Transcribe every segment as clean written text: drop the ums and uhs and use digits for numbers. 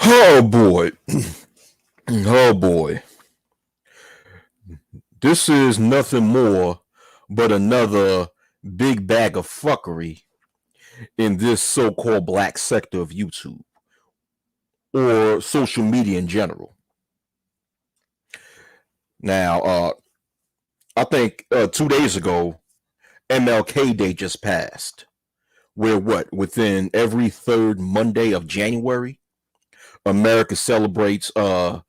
Oh boy. Oh boy. This is nothing more but another big bag of fuckery in this so called black sector of YouTube or social media in general. Now, I think 2 days ago, MLK Day just passed, where within every third Monday of January, America celebrates the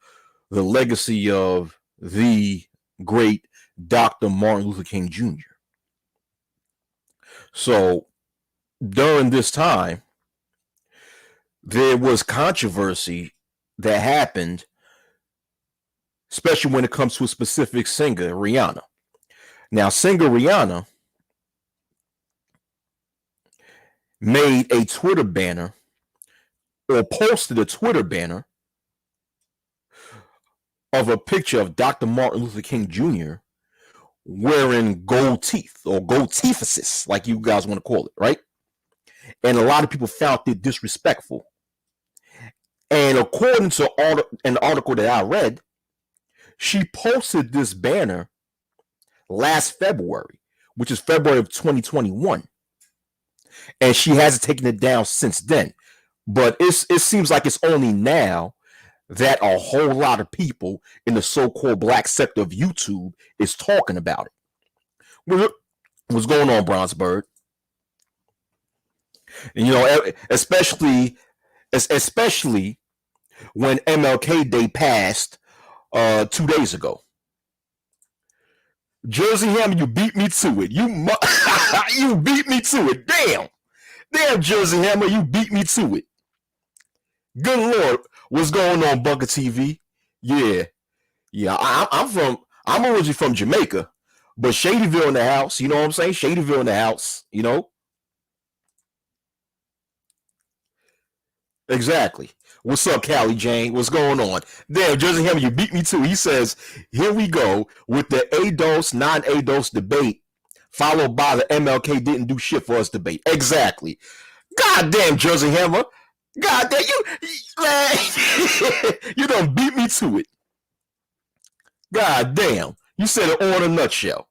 legacy of the great Dr. Martin Luther King Jr. So during this time, there was controversy that happened, especially when it comes to a specific singer, Rihanna. Now, singer Rihanna made a Twitter banner or posted a Twitter banner of a picture of Dr. Martin Luther King Jr. wearing gold teeth or gold teethuses, like you guys want to call it, right? And a lot of people found it disrespectful. And according to an article that I read, she posted this banner last February, which is February of 2021. And she hasn't taken it down since then. But it seems like it's only now that a whole lot of people in the so-called black sector of YouTube is talking about it. What's going on, Bronzebird? You know, especially when MLK Day passed 2 days ago. Jersey Hammer, you beat me to it. You beat me to it. Damn, Jersey Hammer, you beat me to it. Good Lord, what's going on, Bunker TV? Yeah, I'm originally from Jamaica, but Shadyville in the house. You know what I'm saying? Shadyville in the house. You know exactly. What's up, Callie Jane? What's going on? Damn, Jersey Hammer, you beat me too. He says, here we go with the A-dose, non-A-dose debate, followed by the MLK didn't do shit for us debate. Exactly. God damn, Jersey Hammer. God damn, you don't beat me to it. God damn. You said it all in a nutshell.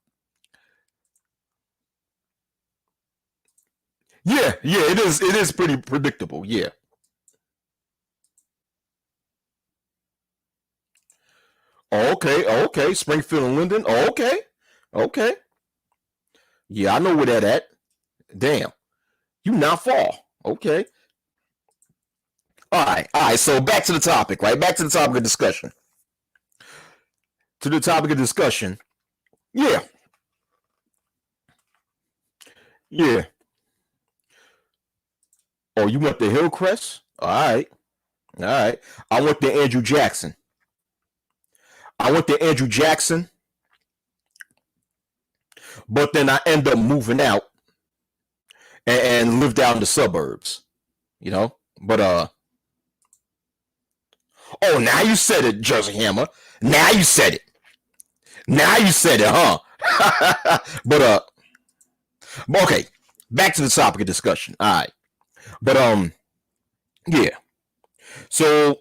Yeah, it is pretty predictable. Yeah. Oh, okay. Springfield and Linden. Oh, okay. Yeah, I know where that at. Damn, you not far. Okay. All right. So back to the topic, right? Back to the topic of discussion. To the topic of discussion. Yeah, yeah. Oh, you went to Hillcrest? All right. I went to Andrew Jackson. I went to Andrew Jackson, but then I end up moving out and lived out in the suburbs. You know, but oh, now you said it, Jersey Hammer. Now you said it. Now you said it, huh? But okay. Back to the topic of discussion. All right, but yeah. So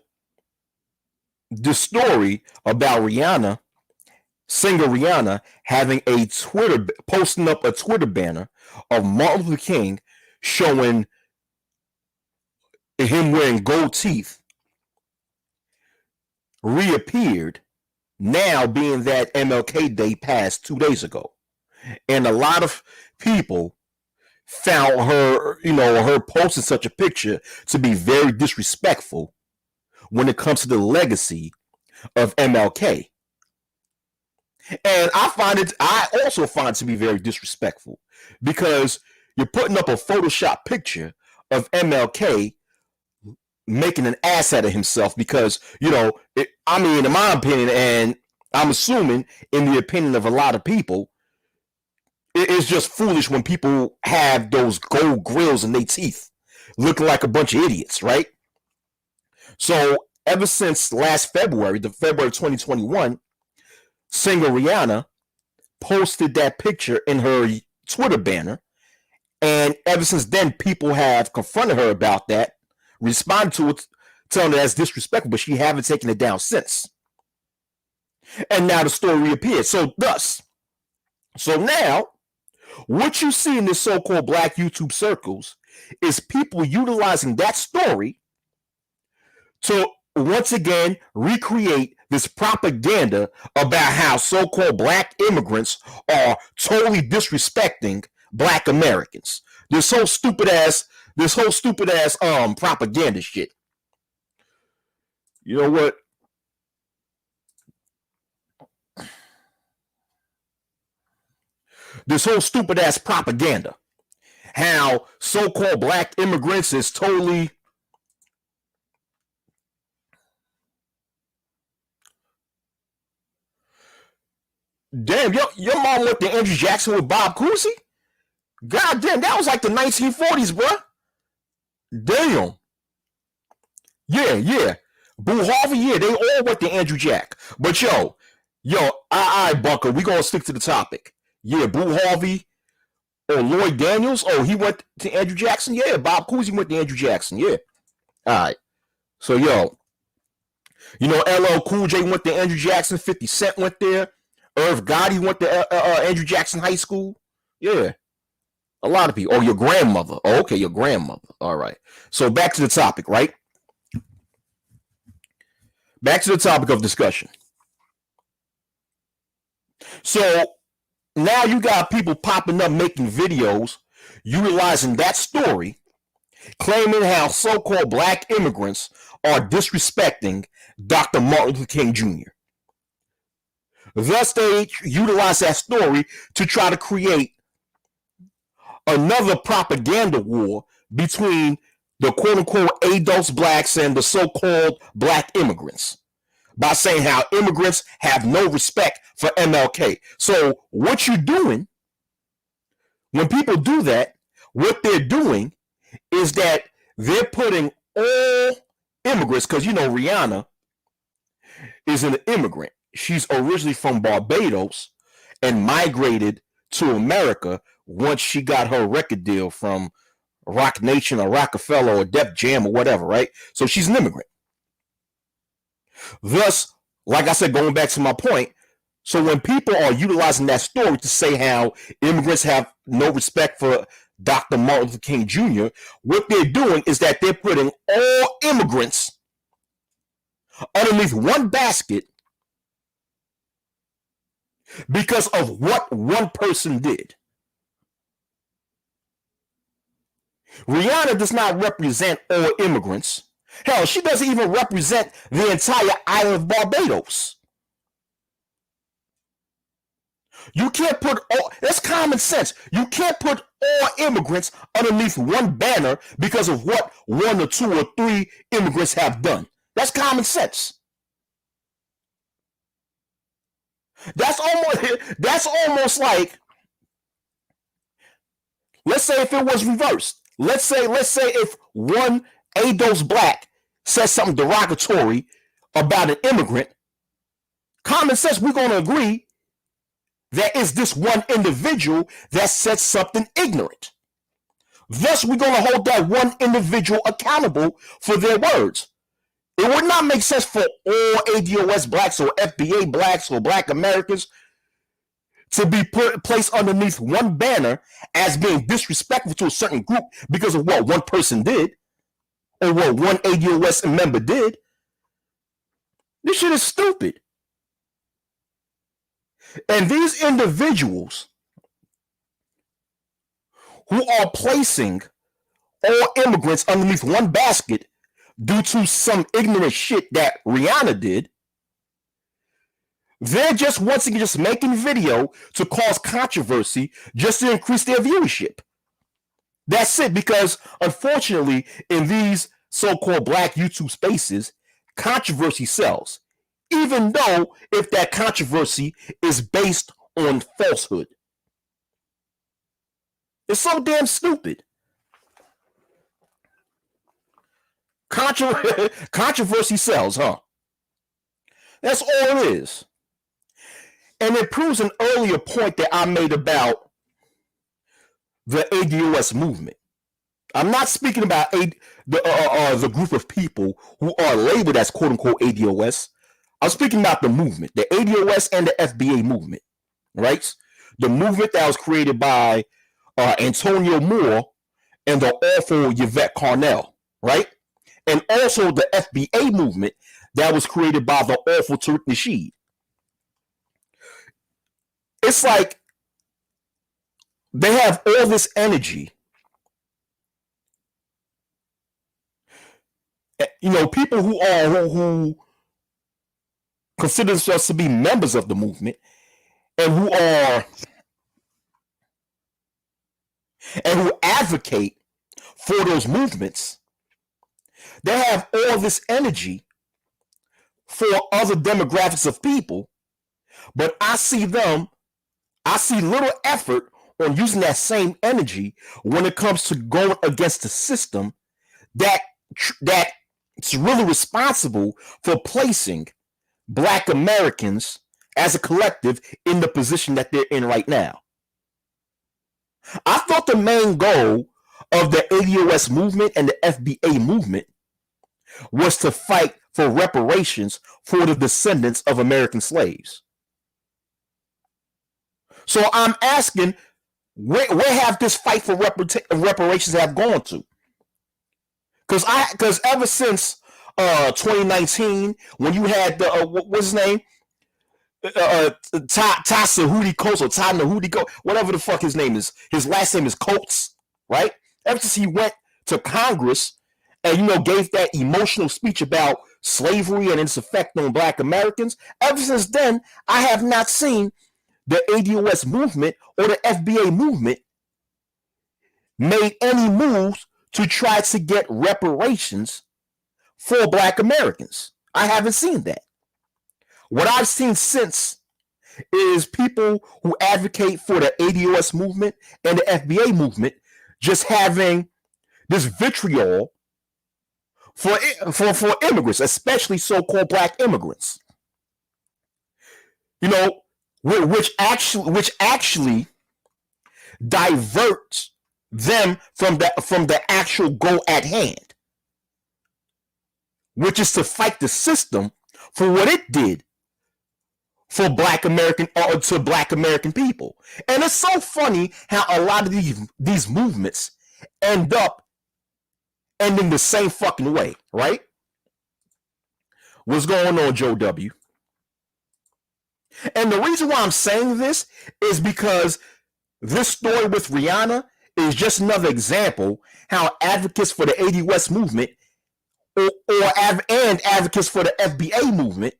the story about Rihanna, singer Rihanna, having a posting up a Twitter banner of Martin Luther King showing him wearing gold teeth reappeared now, being that MLK Day passed 2 days ago. And a lot of people found her posting such a picture to be very disrespectful when it comes to the legacy of MLK. And I also find it to be very disrespectful because you're putting up a Photoshop picture of MLK making an ass out of himself because, I mean, in my opinion, and I'm assuming in the opinion of a lot of people, it's just foolish when people have those gold grills in their teeth looking like a bunch of idiots, right? So ever since last February, the February 2021, singer Rihanna posted that picture in her Twitter banner. And ever since then, people have confronted her about that, responded telling her that's disrespectful, but she haven't taken it down since. And now the story reappeared. So now, what you see in the so-called black YouTube circles is people utilizing that story to once again recreate this propaganda about how so-called black immigrants are totally disrespecting black Americans. This whole stupid ass propaganda shit. You know what? This whole stupid ass propaganda. How so-called black immigrants is totally damn. Your mom went to Andrew Jackson with Bob Cousy? God damn, that was like the 1940s, bro. Damn. Yeah. Boo Harvey, yeah, they all went to Andrew Jack. But I Bunker, we gonna stick to the topic. Yeah, Boo Harvey or Lloyd Daniels. Oh, he went to Andrew Jackson. Yeah, Bob Cousy went to Andrew Jackson. Yeah. All right. So LL Cool J went to Andrew Jackson. 50 Cent went there. Irv Gotti went to Andrew Jackson High School. Yeah. A lot of people. Oh, your grandmother. Oh, okay, your grandmother. All right. So back to the topic, right? Back to the topic of discussion. So now you got people popping up making videos utilizing that story, claiming how so-called black immigrants are disrespecting Dr. Martin Luther King Jr. Thus, they utilize that story to try to create another propaganda war between the quote-unquote ADOS blacks and the so-called black immigrants by saying how immigrants have no respect for MLK. So what you're doing, when people do that, what they're doing is that they're putting all immigrants, because Rihanna is an immigrant. She's originally from Barbados and migrated to America once she got her record deal from Roc Nation or Rockefeller or Def Jam or whatever, right? So she's an immigrant. Thus, like I said, going back to my point, so when people are utilizing that story to say how immigrants have no respect for Dr. Martin Luther King Jr., what they're doing is that they're putting all immigrants underneath one basket because of what one person did. Rihanna does not represent all immigrants. Hell, she doesn't even represent the entire island of Barbados. You can't put all, that's common sense. You can't put all immigrants underneath one banner because of what one or two or three immigrants have done. That's common sense. That's almost like, let's say if it was reversed. Let's say if one ADOS black says something derogatory about an immigrant, common sense, we're going to agree that is this one individual that said something ignorant. Thus, we're going to hold that one individual accountable for their words. It would not make sense for all ADOS blacks or FBA blacks or black Americans to be placed underneath one banner as being disrespectful to a certain group because of what one person did or what one ADOS member did. This shit is stupid. And these individuals who are placing all immigrants underneath one basket due to some ignorant shit that Rihanna did, they're just once again just making video to cause controversy just to increase their viewership. That's it, because unfortunately in these so-called black YouTube spaces, controversy sells, even though if that controversy is based on falsehood. It's so damn stupid. Controversy sells, huh? That's all it is. And it proves an earlier point that I made about the ADOS movement. I'm not speaking about the group of people who are labeled as quote unquote ADOS. I'm speaking about the movement, the ADOS and the FBA movement, right? The movement that was created by Antonio Moore and the awful Yvette Carnell, right? And also the FBA movement that was created by the awful Tariq Nasheed. It's like they have all this energy. People who consider themselves to be members of the movement and who advocate for those movements, they have all this energy for other demographics of people, but I see little effort on using that same energy when it comes to going against the system that's really responsible for placing Black Americans as a collective in the position that they're in right now. I thought the main goal of the ADOS movement and the FBA movement was to fight for reparations for the descendants of American slaves. So I'm asking, where have this fight for reparations have gone to? Because ever since 2019, when you had the what's his name, Tasahudi Coates or Tanahudi Coates, whatever the fuck his name is, his last name is Coates, right? Ever since he went to Congress and gave that emotional speech about slavery and its effect on Black Americans, ever since then I have not seen the ADOS movement or the FBA movement made any moves to try to get reparations for Black Americans. I haven't seen that. What I've seen since is people who advocate for the ADOS movement and the FBA movement just having this vitriol for immigrants, especially so-called Black immigrants. Which actually diverts them from the actual goal at hand, which is to fight the system for what it did for Black American to Black American people. And it's so funny how a lot of these movements end up ending the same fucking way, right? What's going on, Joe W? And the reason why I'm saying this is because this story with Rihanna is just another example how advocates for the ADOS movement and advocates for the FBA movement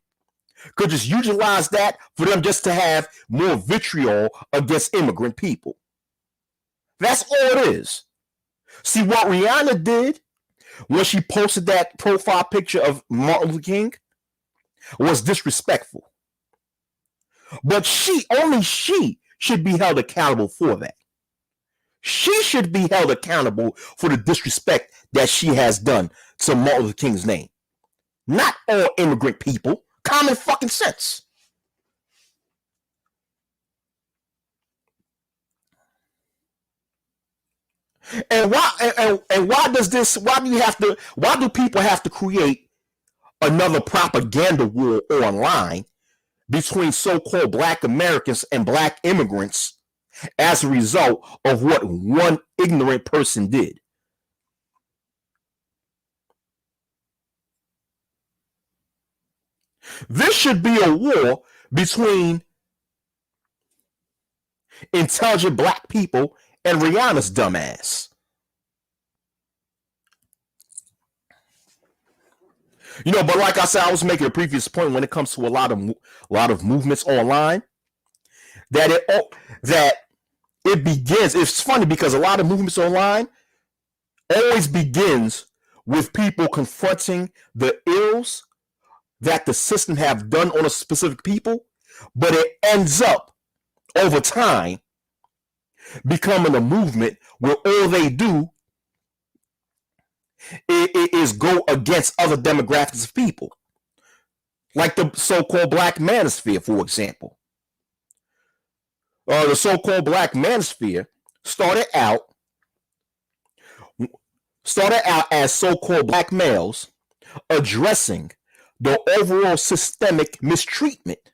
could just utilize that for them just to have more vitriol against immigrant people. That's all it is. See, what Rihanna did when she posted that profile picture of Martin Luther King was disrespectful. But only she should be held accountable for that. She should be held accountable for the disrespect that she has done to Martin Luther King's name. Not all immigrant people. Common fucking sense. And why do people have to create another propaganda war online between so-called Black Americans and Black immigrants as a result of what one ignorant person did? This should be a war between intelligent Black people and Rihanna's dumbass. But like I said, I was making a previous point when it comes to a lot of movements online that it begins. It's funny because a lot of movements online always begins with people confronting the ills that the system have done on a specific people, but it ends up over time becoming a movement where all they do is go against other demographics of people, like the so-called Black Manosphere, for example. The so-called Black Manosphere started out started out as so-called black males addressing the overall systemic mistreatment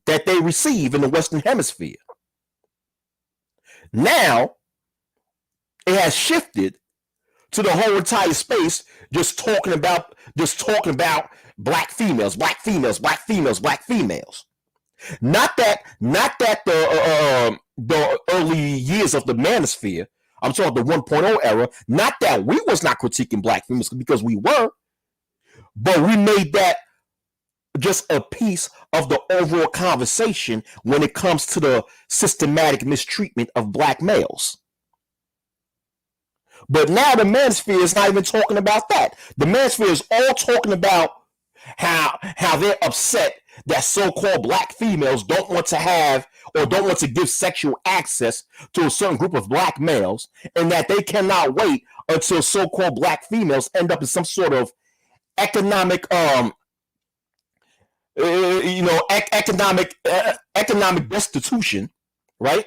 that they receive in the Western Hemisphere. Now it has shifted to the whole entire space, just talking about black females, black females, black females, black females. Not that the early years of the manosphere. I'm talking the 1.0 era. Not that we was not critiquing black females, because we were, but we made that just a piece of the overall conversation when it comes to the systematic mistreatment of black males. But now the manosphere is not even talking about that. The manosphere is all talking about how they're upset that so-called black females don't want to have or don't want to give sexual access to a certain group of black males, and that they cannot wait until so-called black females end up in some sort of economic economic destitution, right?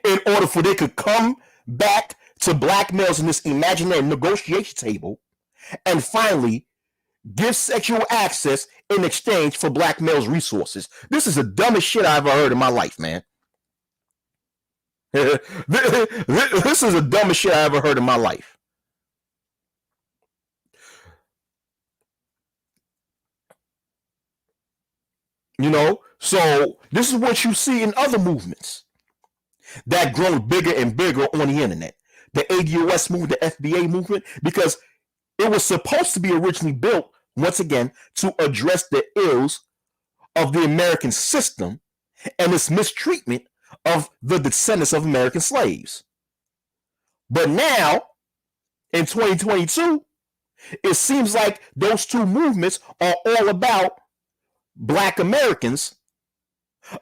In order for they could come back to black males in this imaginary negotiation table and finally give sexual access in exchange for black males' resources. This is the dumbest shit I ever heard in my life, man. This is the dumbest shit I ever heard in my life. So this is what you see in other movements that grow bigger and bigger on the internet. The ADOS movement, the FBA movement, because it was supposed to be originally built, once again, to address the ills of the American system and its mistreatment of the descendants of American slaves. But now, in 2022, it seems like those two movements are all about black Americans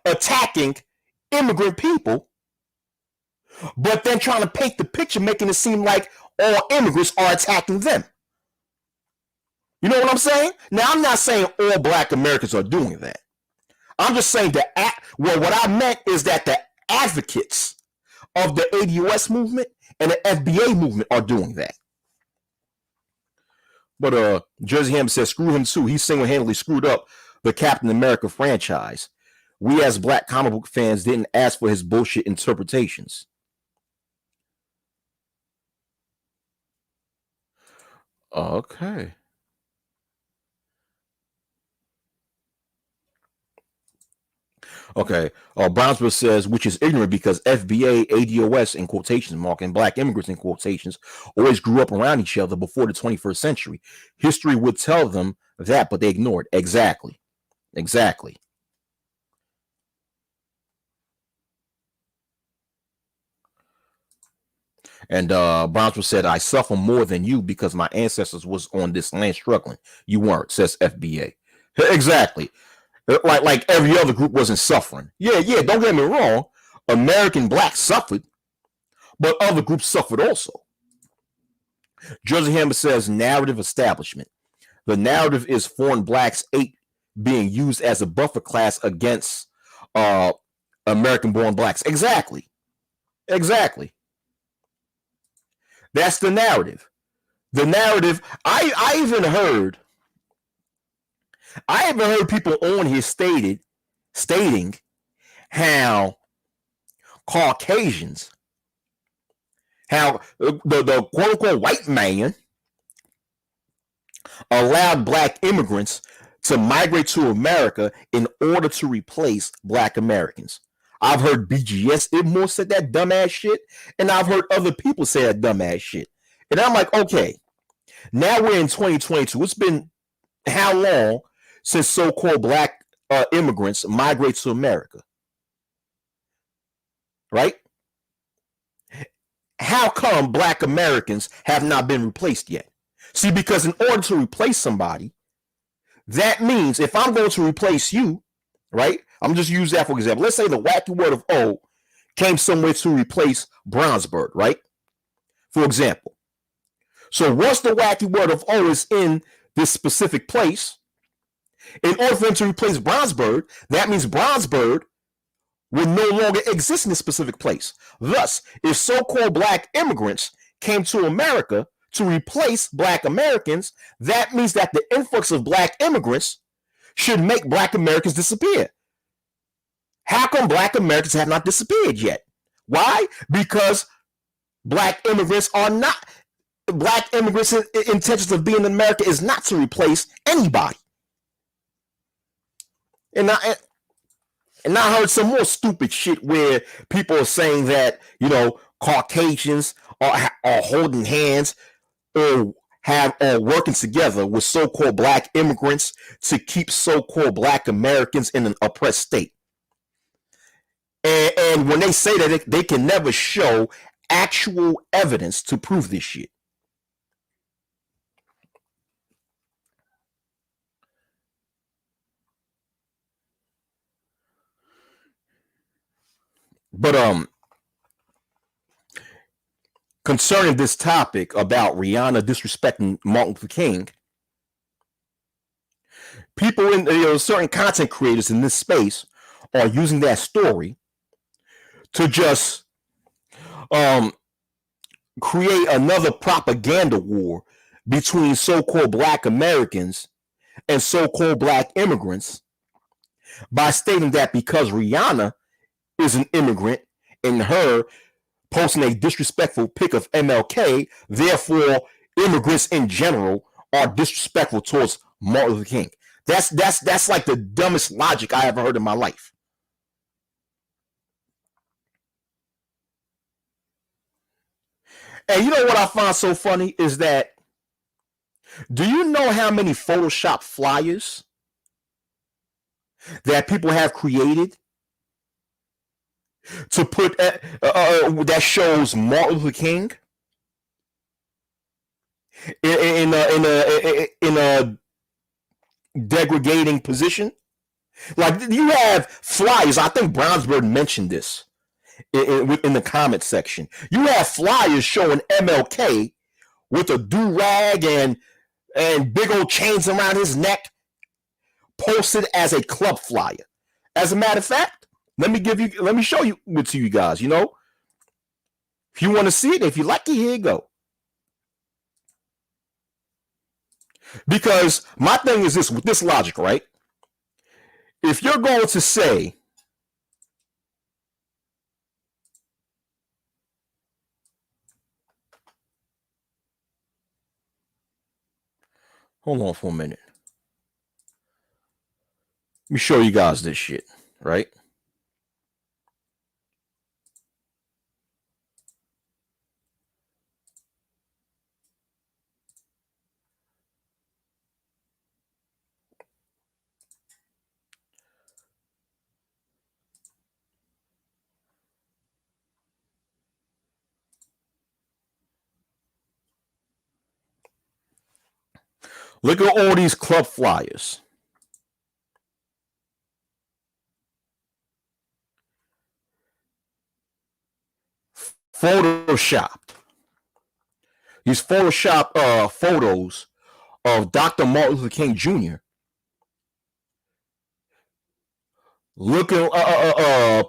attacking immigrant people, but then trying to paint the picture, making it seem like all immigrants are attacking them. You know what I'm saying? Now, I'm not saying all black Americans are doing that. I'm just saying what I meant is that the advocates of the ADOS movement and the FBA movement are doing that. But Jersey Ham says, screw him too. He single-handedly screwed up the Captain America franchise. We as black comic book fans didn't ask for his bullshit interpretations. Okay. Okay. Brownsville says, which is ignorant because FBA, ADOS in quotations mark, and black immigrants in quotations always grew up around each other before the 21st century. History would tell them that, but they ignored. Exactly. And Brownsville said, I suffer more than you because my ancestors was on this land struggling. You weren't, says FBA. Exactly. Like every other group wasn't suffering. Yeah, don't get me wrong. American blacks suffered, but other groups suffered also. Jersey Hammer says, narrative establishment. The narrative is foreign blacks being used as a buffer class against American-born blacks. Exactly. That's the narrative. The narrative, I even heard people on here stating how Caucasians, how the quote unquote white man allowed black immigrants to migrate to America in order to replace black Americans. I've heard BGS Ibmore said that dumbass shit, and I've heard other people say that dumbass shit. And I'm like, okay, now we're in 2022. It's been how long since so-called black immigrants migrate to America? Right? How come black Americans have not been replaced yet? See, because in order to replace somebody, that means if I'm going to replace you, right? I'm just use that for example. Let's say the wacky word of O came somewhere to replace Brownsburg, right? For example. So once the wacky word of O is in this specific place, in order for him to replace Brownsburg, that means Brownsburg will no longer exist in this specific place. Thus, if so-called black immigrants came to America to replace black Americans, that means that the influx of black immigrants should make black Americans disappear. How come black Americans have not disappeared yet? Why? Because black immigrants are not, black immigrants' intentions of being in America is not to replace anybody. And I heard some more stupid shit where people are saying that, Caucasians are holding hands or are working together with so-called black immigrants to keep so-called black Americans in an oppressed state. And when they say that, they can never show actual evidence to prove this shit. But concerning this topic about Rihanna disrespecting Martin Luther King, people in certain content creators in this space are using that story to just create another propaganda war between so-called black Americans and so-called black immigrants by stating that because Rihanna is an immigrant and her posting a disrespectful pic of MLK, therefore immigrants in general are disrespectful towards Martin Luther King. That's like the dumbest logic I ever heard in my life. And you know what I find so funny is that, do you know how many Photoshop flyers that people have created to put that shows Martin Luther King in a degrading position? Like, you have flyers. I think Brownsburg mentioned this in the comment section. You have flyers showing MLK with a do-rag and big old chains around his neck, posted as a club flyer. As a matter of fact, let me show you it to you guys. If you want to see it, if you like it, here you go. Because my thing is this, with this logic, right? If you're going to say, hold on for a minute. Let me show you guys this shit, right? Look at all these club flyers. Photoshopped. These Photoshop photos of Dr. Martin Luther King Jr. looking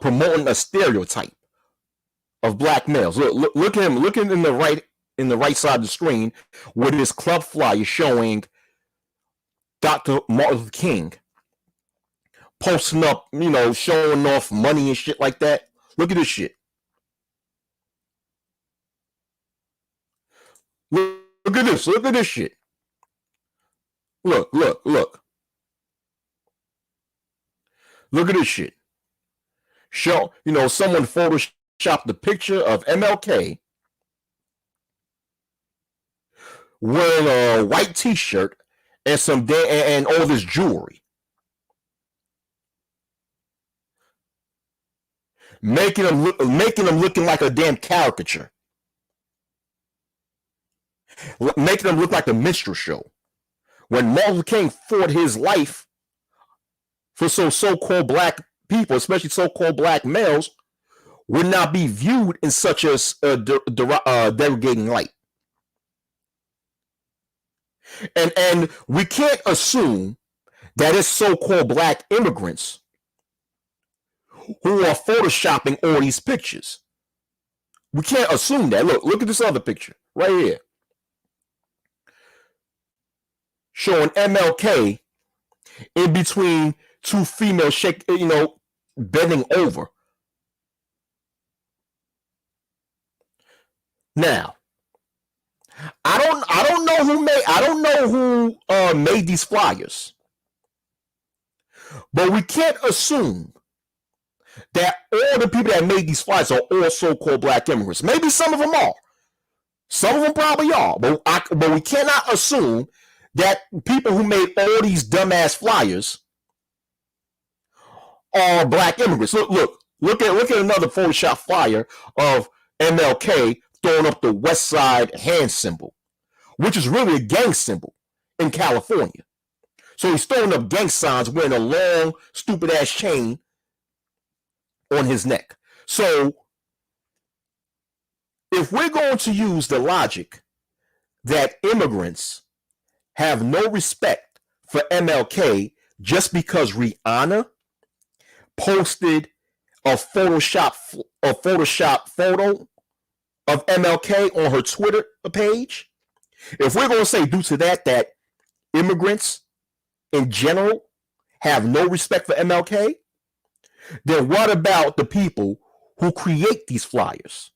promoting a stereotype of black males. Look at him looking in the right side of the screen with his club flyer showing Dr. Martin Luther King posting up, showing off money and shit like that. Look at this shit. Look at this. Look at this shit. Look. Look at this shit. Someone photoshopped the picture of MLK wearing a white t-shirt and all this jewelry, making him looking like a damn caricature, making him look like a minstrel show. When Martin Luther King fought his life for so-called black people, especially so-called black males, would not be viewed in such a degrading light. And we can't assume that it's so-called black immigrants who are photoshopping all these pictures. We can't assume that. Look at this other picture. right here, showing MLK in between two females bending over. Now, I don't know who made these flyers, but we can't assume that all the people that made these flyers are all so-called black immigrants. Maybe some of them are. Some of them probably are, but we cannot assume that people who made all these dumbass flyers are black immigrants. Look at another Photoshop flyer of MLK throwing up the West Side hand symbol, which is really a gang symbol in California. So he's throwing up gang signs wearing a long, stupid ass chain on his neck. So if we're going to use the logic that immigrants have no respect for MLK just because Rihanna posted a Photoshop photo of MLK on her Twitter page, if we're going to say due to that immigrants in general have no respect for MLK, then what about the people who create these flyers?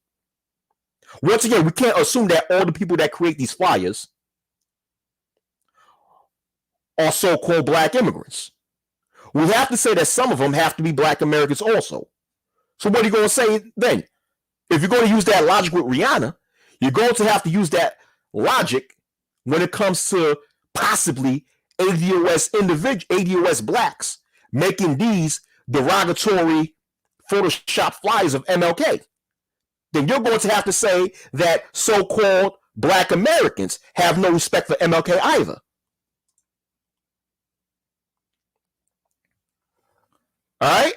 Once again, we can't assume that all the people that create these flyers are so-called black immigrants. We have to say that some of them have to be black Americans also. So what are you going to say then? If you're going to use that logic with Rihanna, you're going to have to use that logic when it comes to possibly ADOS blacks making these derogatory Photoshop flyers of MLK. Then you're going to have to say that so-called black Americans have no respect for MLK either. All right?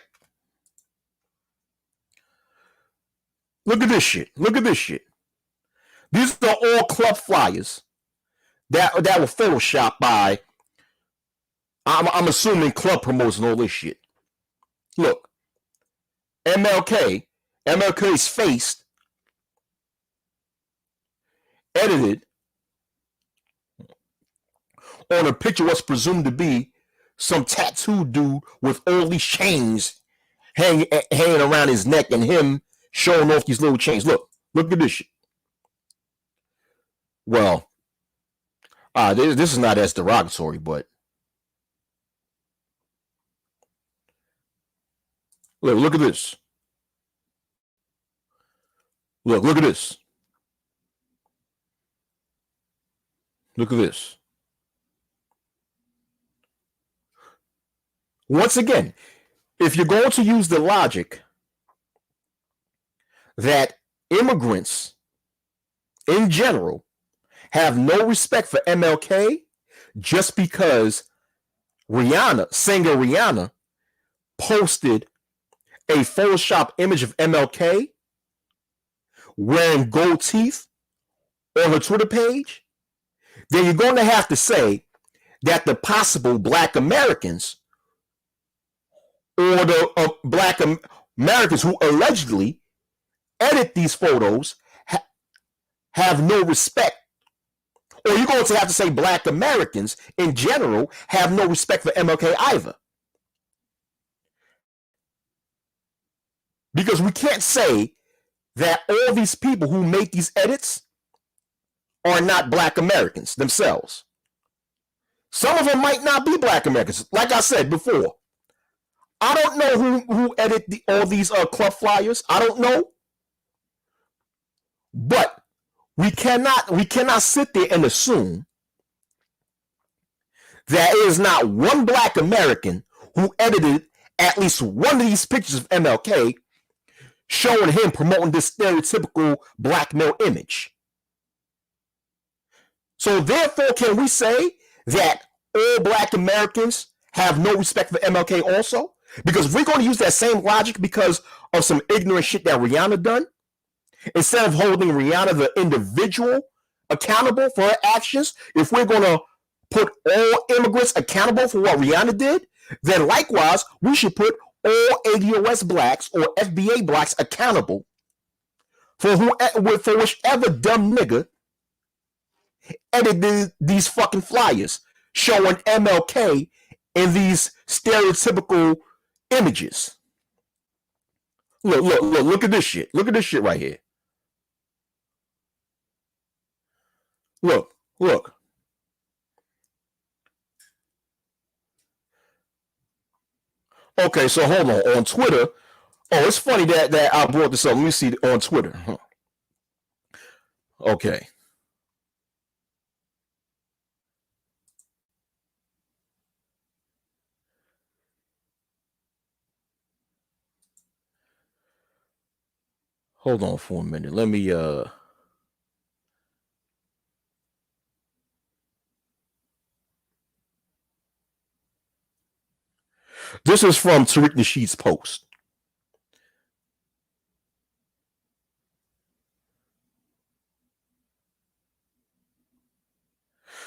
Look at this shit. Look at this shit. These are all club flyers that were photoshopped by, I'm assuming, club promoters and all this shit. Look, MLK's face edited on a picture what's presumed to be some tattooed dude with all these chains hanging around his neck and him showing off these little chains. Look at this shit. Well, this is not as derogatory, but look at this. Look at this. Look at this. Once again, if you're going to use the logic that immigrants in general have no respect for MLK just because singer Rihanna, posted a Photoshop image of MLK wearing gold teeth on her Twitter page, then you're going to have to say that the possible black Americans or the black Americans who allegedly edit these photos have no respect. Or you're going to have to say black Americans in general have no respect for MLK either. Because we can't say that all these people who make these edits are not black Americans themselves. Some of them might not be black Americans. Like I said before, I don't know who edit all these club flyers. I don't know. But we cannot sit there and assume that there is not one black American who edited at least one of these pictures of MLK showing him promoting this stereotypical black male image. So therefore, can we say that all black Americans have no respect for MLK also? Because if we're going to use that same logic because of some ignorant shit that Rihanna done, instead of holding Rihanna, the individual, accountable for her actions, if we're going to put all immigrants accountable for what Rihanna did, then likewise, we should put all ADOS blacks or FBA blacks accountable for whichever dumb nigga edited these fucking flyers showing MLK in these stereotypical images. Look at this shit. Look at this shit right here. Look. Okay, so hold on. On Twitter, it's funny that I brought this up. Let me see on Twitter. Okay. Hold on for a minute. Let me This is from Tariq Nasheed's post.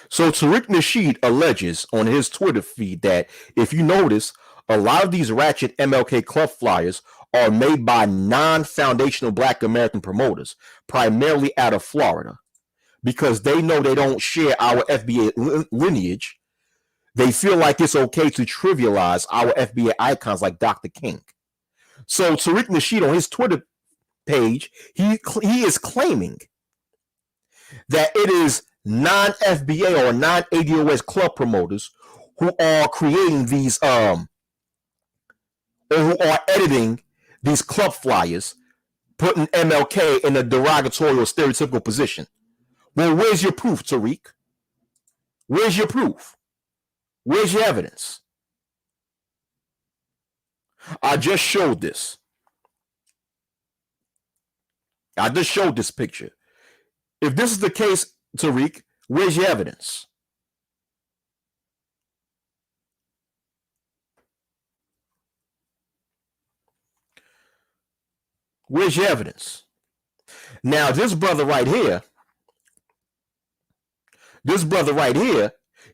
So Tariq Nasheed alleges on his Twitter feed that if you notice, a lot of these ratchet MLK club flyers are made by non-foundational Black American promoters, primarily out of Florida, because they know they don't share our FBA lineage. They feel like it's okay to trivialize our FBA icons like Dr. King. So Tariq Nasheed on his Twitter page, he is claiming that it is non-FBA or non-ADOS club promoters who are creating these or who are editing these club flyers, putting MLK in a derogatory or stereotypical position. Well, where's your proof, Tariq? Where's your proof? Where's your evidence? I just showed this. I just showed this picture. If this is the case, Tariq, where's your evidence? Where's your evidence? Now, this brother right here,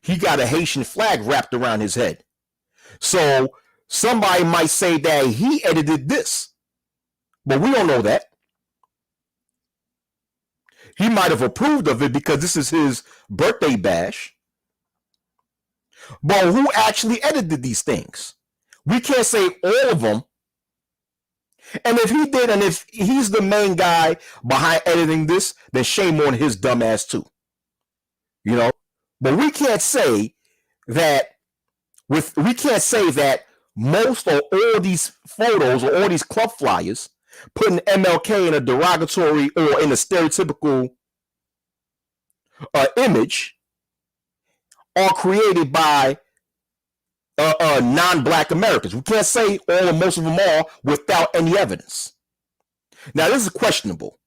he got a Haitian flag wrapped around his head. So somebody might say that he edited this, but we don't know that. He might have approved of it because this is his birthday bash. But who actually edited these things? We can't say all of them. And if he did, and if he's the main guy behind editing this, then shame on his dumb ass too. You know? But we can't say that most or all these photos or all these club flyers putting MLK in a derogatory or in a stereotypical image are created by non-Black Americans. We can't say all or most of them are without any evidence. Now, this is questionable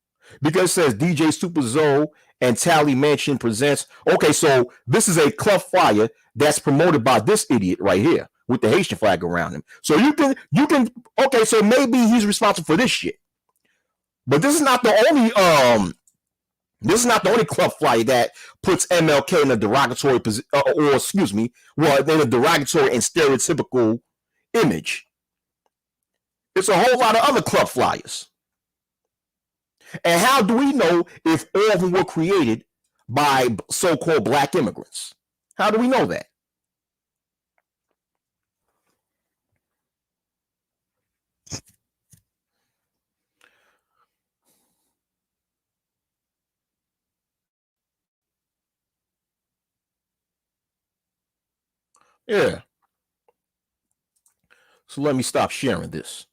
because it says DJ Super Zoe and Tally Mansion presents. Okay, so this is a club flyer that's promoted by this idiot right here with the Haitian flag around him. So you can okay, so maybe he's responsible for this shit. But this is not the only club flyer that puts MLK in a derogatory position, in a derogatory and stereotypical image. It's a whole lot of other club flyers. And how do we know if all of them were created by so-called Black immigrants? How do we know that? Yeah. So let me stop sharing this.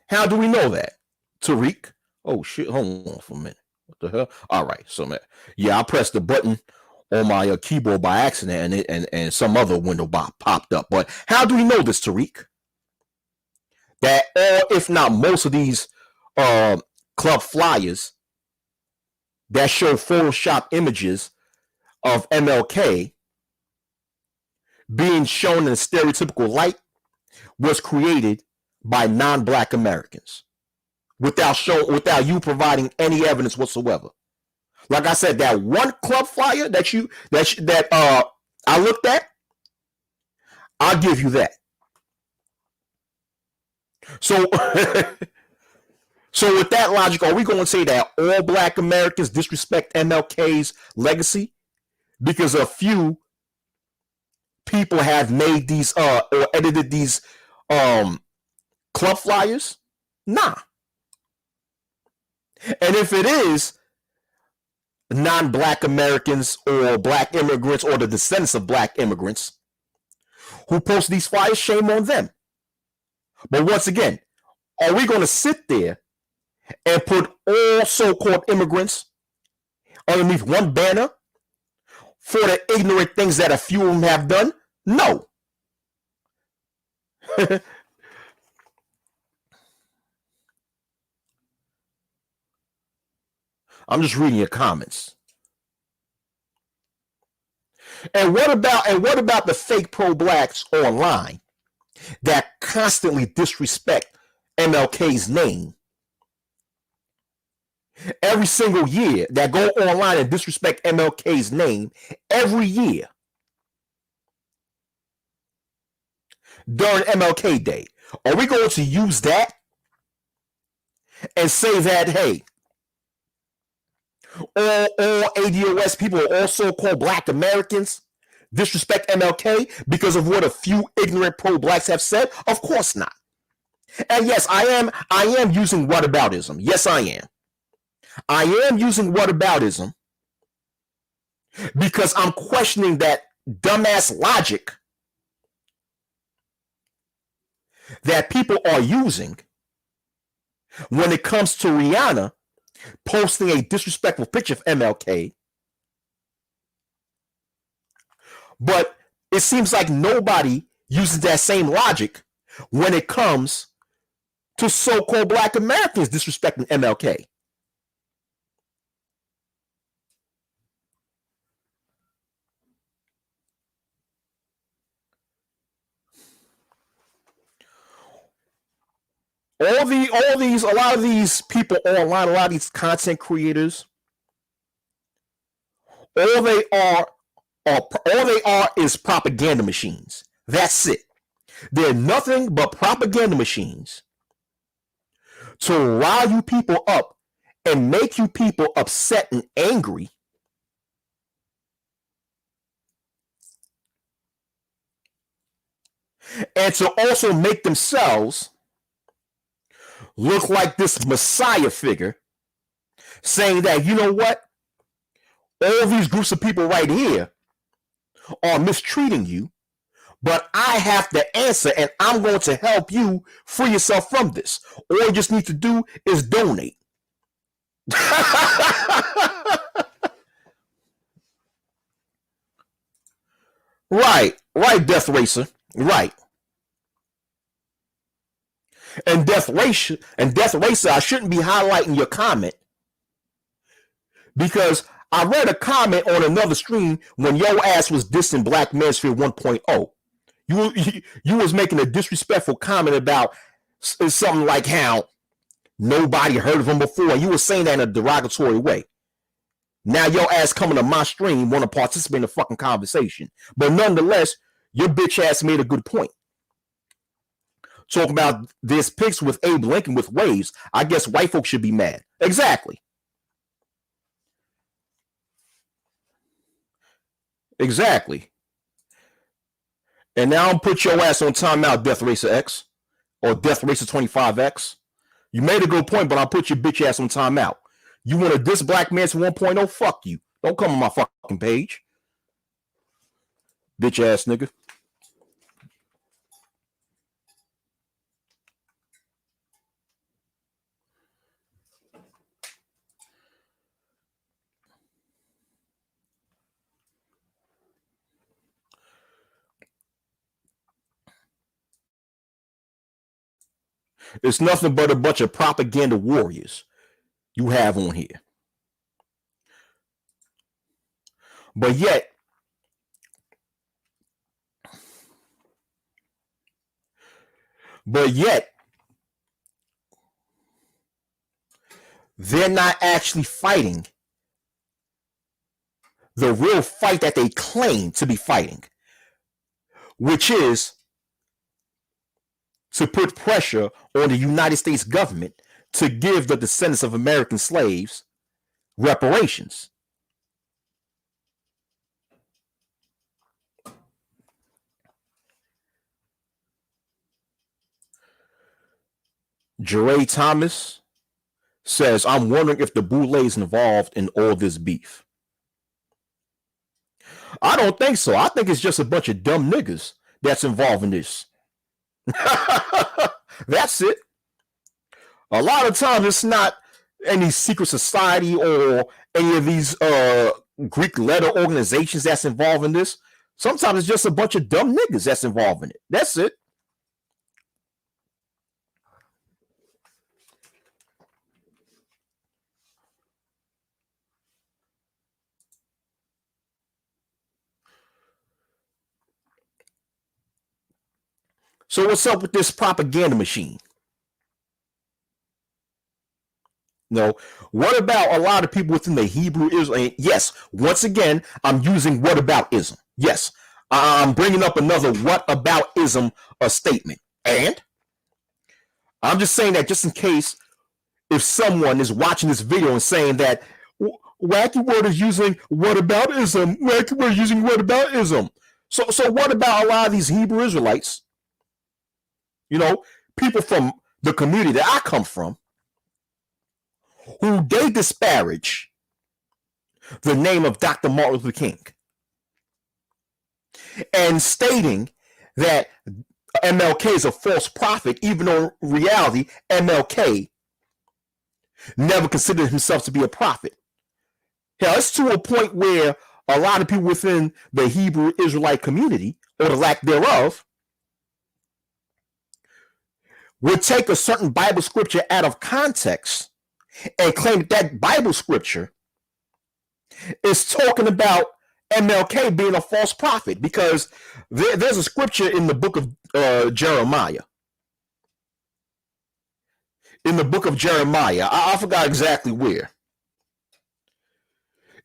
How do we know that? Tariq? Oh shit, hold on for a minute. What the hell? All right, so man, I pressed the button on my keyboard by accident and some other window popped up. But how do we know this, Tariq? That all, if not most of these club flyers that show Photoshop images of MLK being shown in a stereotypical light was created by non-Black Americans without you providing any evidence whatsoever. Like I said, that one club flyer that I looked at, I'll give you that. So So with that logic, are we going to say that all black Americans disrespect MLK's legacy because a few people have made these or edited these um club flyers? Nah. And if it is non-black Americans or black immigrants or the descendants of black immigrants who post these flyers, shame on them. But once again, are we going to sit there and put all so-called immigrants underneath one banner for the ignorant things that a few of them have done? No. I'm just reading your comments. And what about the fake pro-blacks online that constantly disrespect MLK's name? Every single year that go online and disrespect MLK's name every year during MLK Day. Are we going to use that and say that, hey, all ADOS people, all so-called black Americans disrespect MLK because of what a few ignorant pro-blacks have said? Of course not. And yes, I am using whataboutism. Yes, I am. I am using whataboutism because I'm questioning that dumbass logic that people are using when it comes to Rihanna posting a disrespectful picture of MLK. But it seems like nobody uses that same logic when it comes to so-called black Americans disrespecting MLK. A lot of these people online, a lot of these content creators, all they are is propaganda machines. That's it. They're nothing but propaganda machines to rile you people up and make you people upset and angry. And to also make themselves look like this messiah figure, saying that, you know what? All these groups of people right here are mistreating you, but I have the answer and I'm going to help you free yourself from this. All you just need to do is donate. Right, Death Racer. Right. And Death Racer, I shouldn't be highlighting your comment because I read a comment on another stream when your ass was dissing Black Manosphere 1.0. You was making a disrespectful comment about something like how nobody heard of him before. You were saying that in a derogatory way. Now your ass coming to my stream want to participate in the fucking conversation. But nonetheless, your bitch ass made a good point. Talking about this pics with Abe Lincoln with waves. I guess white folks should be mad. Exactly. Exactly. And now I'm put your ass on timeout, Death Racer X or Death Racer 25X. You made a good point, but I'll put your bitch ass on timeout. You want to diss Black Manosphere 1.0? Fuck you. Don't come on my fucking page. Bitch ass nigga. It's nothing but a bunch of propaganda warriors you have on here. But yet, they're not actually fighting the real fight that they claim to be fighting, which is to put pressure on the United States government to give the descendants of American slaves reparations. Jeray Thomas says, I'm wondering if the Boule is involved in all this beef. I don't think so. I think it's just a bunch of dumb niggas that's involved in this. That's it. A lot of times it's not any secret society or any of these Greek letter organizations that's involved in this. Sometimes it's just a bunch of dumb niggas that's involved in it. That's it. So what's up with this propaganda machine? No. What about a lot of people within the Hebrew Israel? Yes, once again, I'm using what aboutism. Yes, I'm bringing up another what aboutism statement. And I'm just saying that just in case if someone is watching this video and saying that Wacky Word is using what aboutism, Wacky Word is using what aboutism. So what about a lot of these Hebrew Israelites? You know, people from the community that I come from, who they disparage the name of Dr. Martin Luther King and stating that MLK is a false prophet, even though in reality, MLK never considered himself to be a prophet. Hell, it's to a point where a lot of people within the Hebrew Israelite community, or the lack thereof, would take a certain Bible scripture out of context and claim that Bible scripture is talking about MLK being a false prophet, because there's a scripture in the book of Jeremiah. In the book of Jeremiah, I forgot exactly where.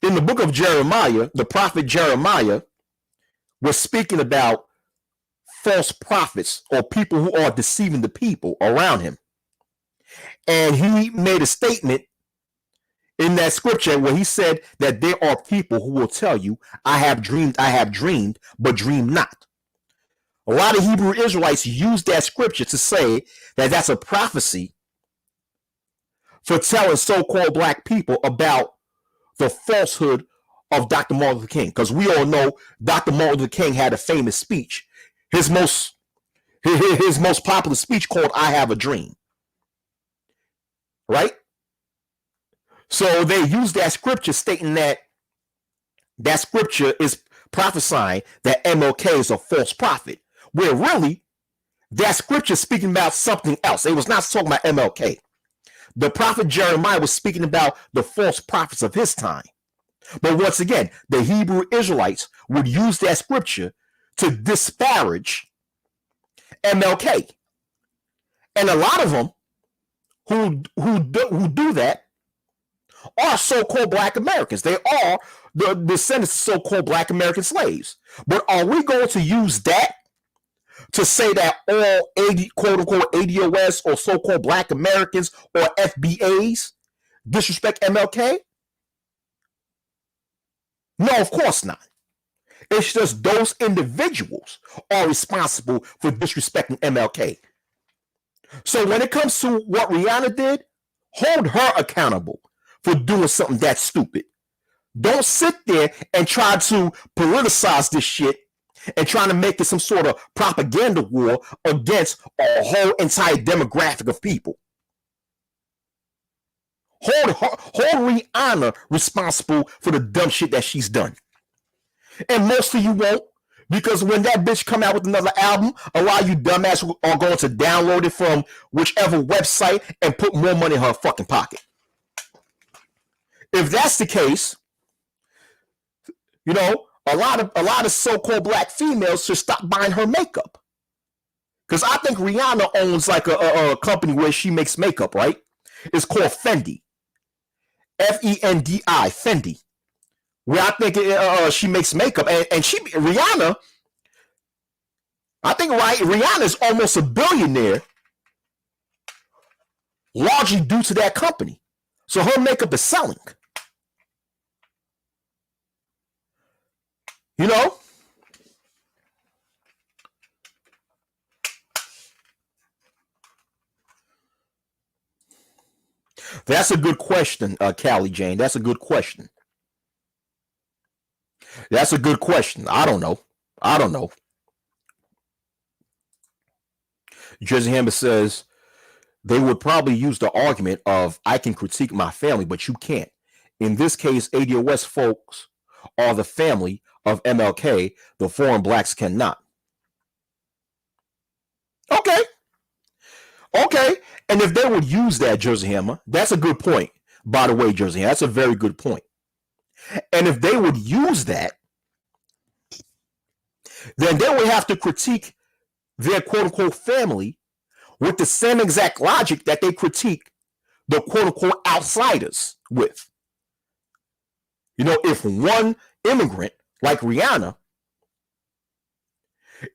In the book of Jeremiah, the prophet Jeremiah was speaking about false prophets or people who are deceiving the people around him. And he made a statement in that scripture where he said that there are people who will tell you, I have dreamed, but dream not. A lot of Hebrew Israelites use that scripture to say that that's a prophecy for telling so-called black people about the falsehood of Dr. Martin Luther King. Because we all know Dr. Martin Luther King had a famous speech, his most popular speech called I Have a Dream. Right? So they use that scripture stating that that scripture is prophesying that MLK is a false prophet, where really that scripture is speaking about something else. It was not talking about MLK. The prophet Jeremiah was speaking about the false prophets of his time. But once again, the Hebrew Israelites would use that scripture to disparage MLK. And a lot of them who do that are so-called black Americans. They are the descendants of so-called black American slaves. But are we going to use that to say that all 80, quote-unquote, ADOS or so-called black Americans or FBAs disrespect MLK? No, of course not. It's just those individuals are responsible for disrespecting MLK. So when it comes to what Rihanna did, hold her accountable for doing something that stupid. Don't sit there and try to politicize this shit and trying to make it some sort of propaganda war against a whole entire demographic of people. Hold Rihanna responsible for the dumb shit that she's done. And most of you won't, because when that bitch come out with another album, a lot of you dumbass are going to download it from whichever website and put more money in her fucking pocket. If that's the case, you know, a lot of so-called black females should stop buying her makeup. Because I think Rihanna owns like a company where she makes makeup, right? It's called Fendi. Fendi, Fendi. Where I think she makes makeup. And Rihanna, I think Rihanna is almost a billionaire largely due to that company. So her makeup is selling. You know? That's a good question, Callie Jane. That's a good question. That's a good question. I don't know. I don't know. Jersey Hammer says they would probably use the argument of I can critique my family, but you can't. In this case, ADOS folks are the family of MLK. The foreign blacks cannot. Okay. Okay. And if they would use that, Jersey Hammer, that's a good point. By the way, Jersey Hammer, that's a very good point. And if they would use that, then they would have to critique their quote unquote family with the same exact logic that they critique the quote unquote outsiders with. You know, if one immigrant like Rihanna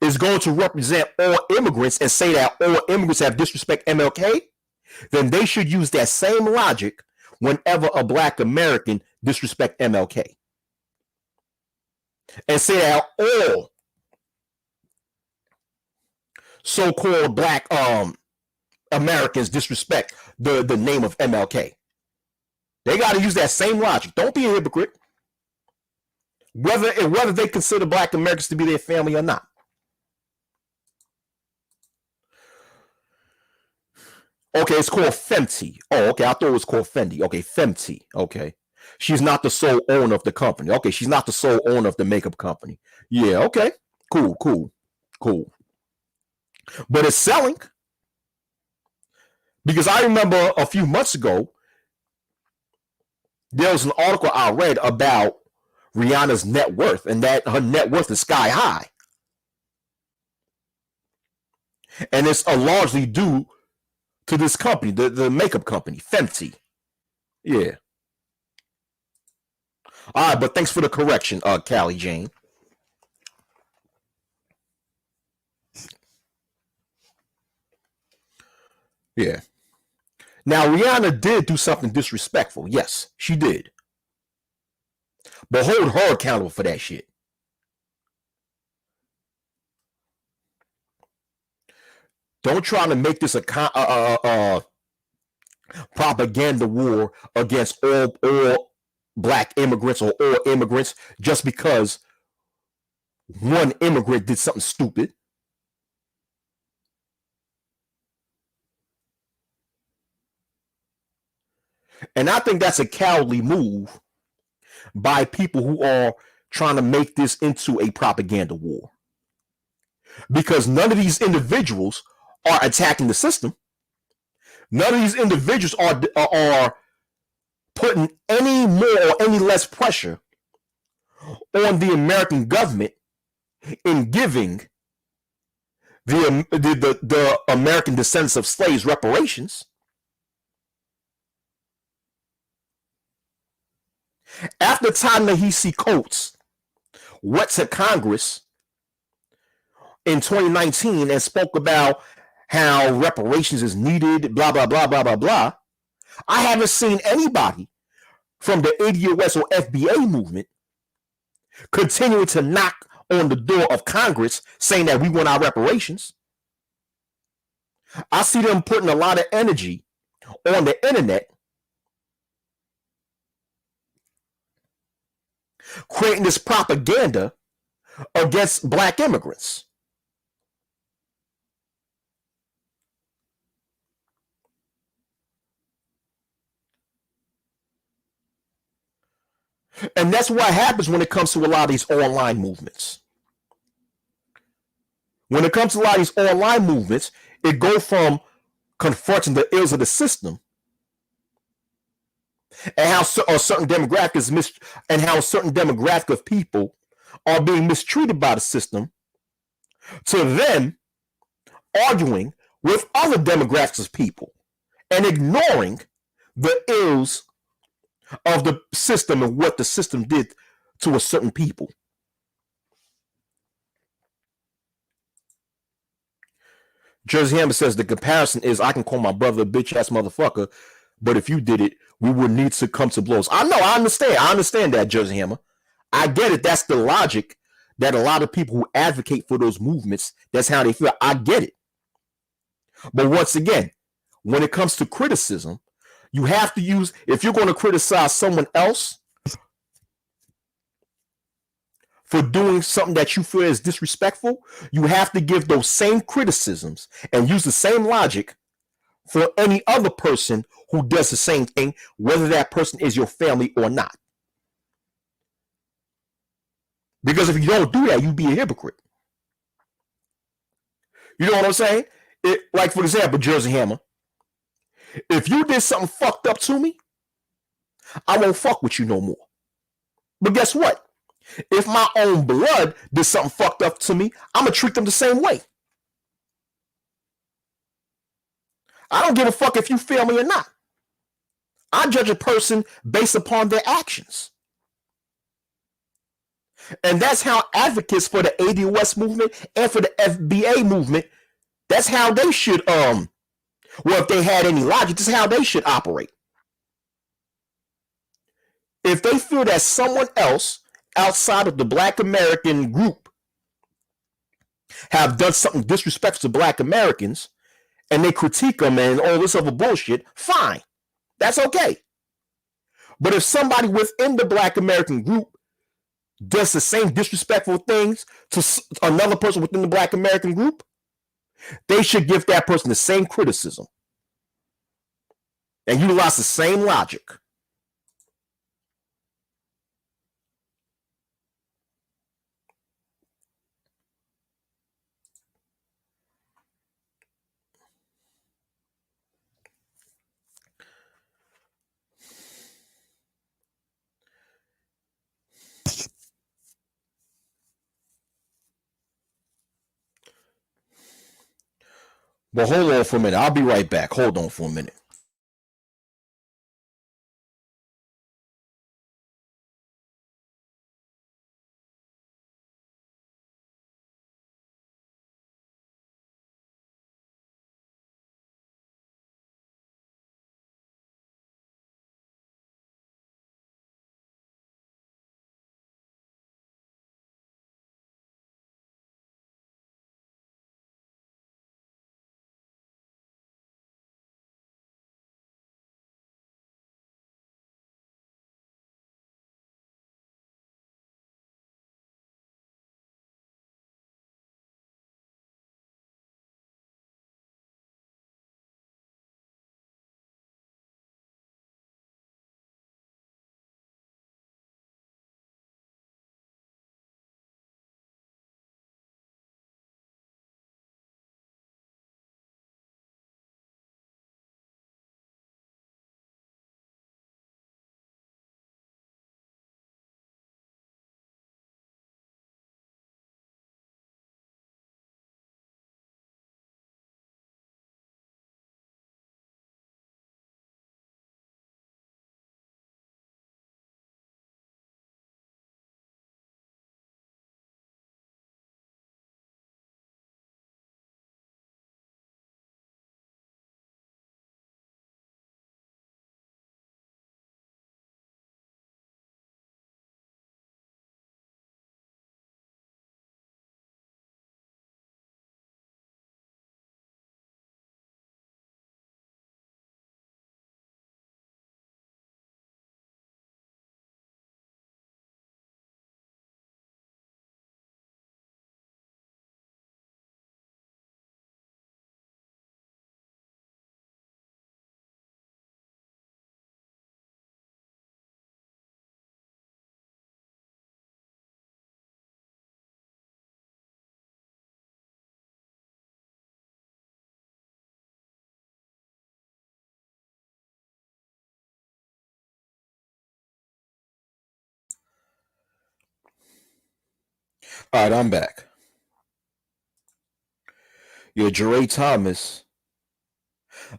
is going to represent all immigrants and say that all immigrants have disrespect MLK, then they should use that same logic whenever a black American disrespect MLK. And say that all so-called black Americans disrespect the name of MLK. They got to use that same logic. Don't be a hypocrite. Whether they consider black Americans to be their family or not. Okay, it's called Fenty. Oh, okay. I thought it was called Fendi. Okay, Fenty. Okay. She's not the sole owner of the company. Okay, she's not the sole owner of the makeup company. Yeah, okay. Cool, cool, cool. But it's selling. Because I remember a few months ago, there was an article I read about Rihanna's net worth, and that her net worth is sky high. And it's largely due to this company, the makeup company, Fenty. Yeah. All right, but thanks for the correction, Callie Jane. Yeah. Now, Rihanna did do something disrespectful. Yes, she did. But hold her accountable for that shit. Don't try to make this a propaganda war against all black immigrants or all immigrants just because one immigrant did something stupid. And I think that's a cowardly move by people who are trying to make this into a propaganda war. Because none of these individuals are attacking the system. None of these individuals are putting any more or any less pressure on the American government in giving the American descendants of slaves reparations. After Ta-Nehisi Coates went to Congress in 2019 and spoke about how reparations is needed, blah, blah, blah, blah, blah, blah, I haven't seen anybody from the ADOS or FBA movement continuing to knock on the door of Congress saying that we want our reparations. I see them putting a lot of energy on the internet, creating this propaganda against black immigrants. And that's what happens when it comes to a lot of these online movements. When it comes to a lot of these online movements, it goes from confronting the ills of the system and how a certain demographic is and how a certain demographic of people are being mistreated by the system, to then arguing with other demographics of people and ignoring the ills of the system and what the system did to a certain people. Jersey Hammer says the comparison is I can call my brother a bitch ass motherfucker, but if you did it, we would need to come to blows. I know, I understand. I understand that, Jersey Hammer. I get it. That's the logic that a lot of people who advocate for those movements, that's how they feel. I get it. But once again, when it comes to criticism, you have to use, if you're going to criticize someone else for doing something that you feel is disrespectful, you have to give those same criticisms and use the same logic for any other person who does the same thing, whether that person is your family or not. Because if you don't do that, you'd be a hypocrite. You know what I'm saying? Like, for example, Jersey Hammer, if you did something fucked up to me, I won't fuck with you no more. But guess what? If my own blood did something fucked up to me, I'm going to treat them the same way. I don't give a fuck if you feel me or not. I judge a person based upon their actions. And that's how advocates for the ADOS movement and for the FBA movement, that's how they should, well, if they had any logic, this is how they should operate. If they feel that someone else outside of the Black American group have done something disrespectful to Black Americans and they critique them and all this other bullshit, fine. That's okay. But if somebody within the Black American group does the same disrespectful things to another person within the Black American group, they should give that person the same criticism and utilize the same logic. But hold on for a minute. I'll be right back. Hold on for a minute. All right, I'm back. Yeah, Jeray Thomas.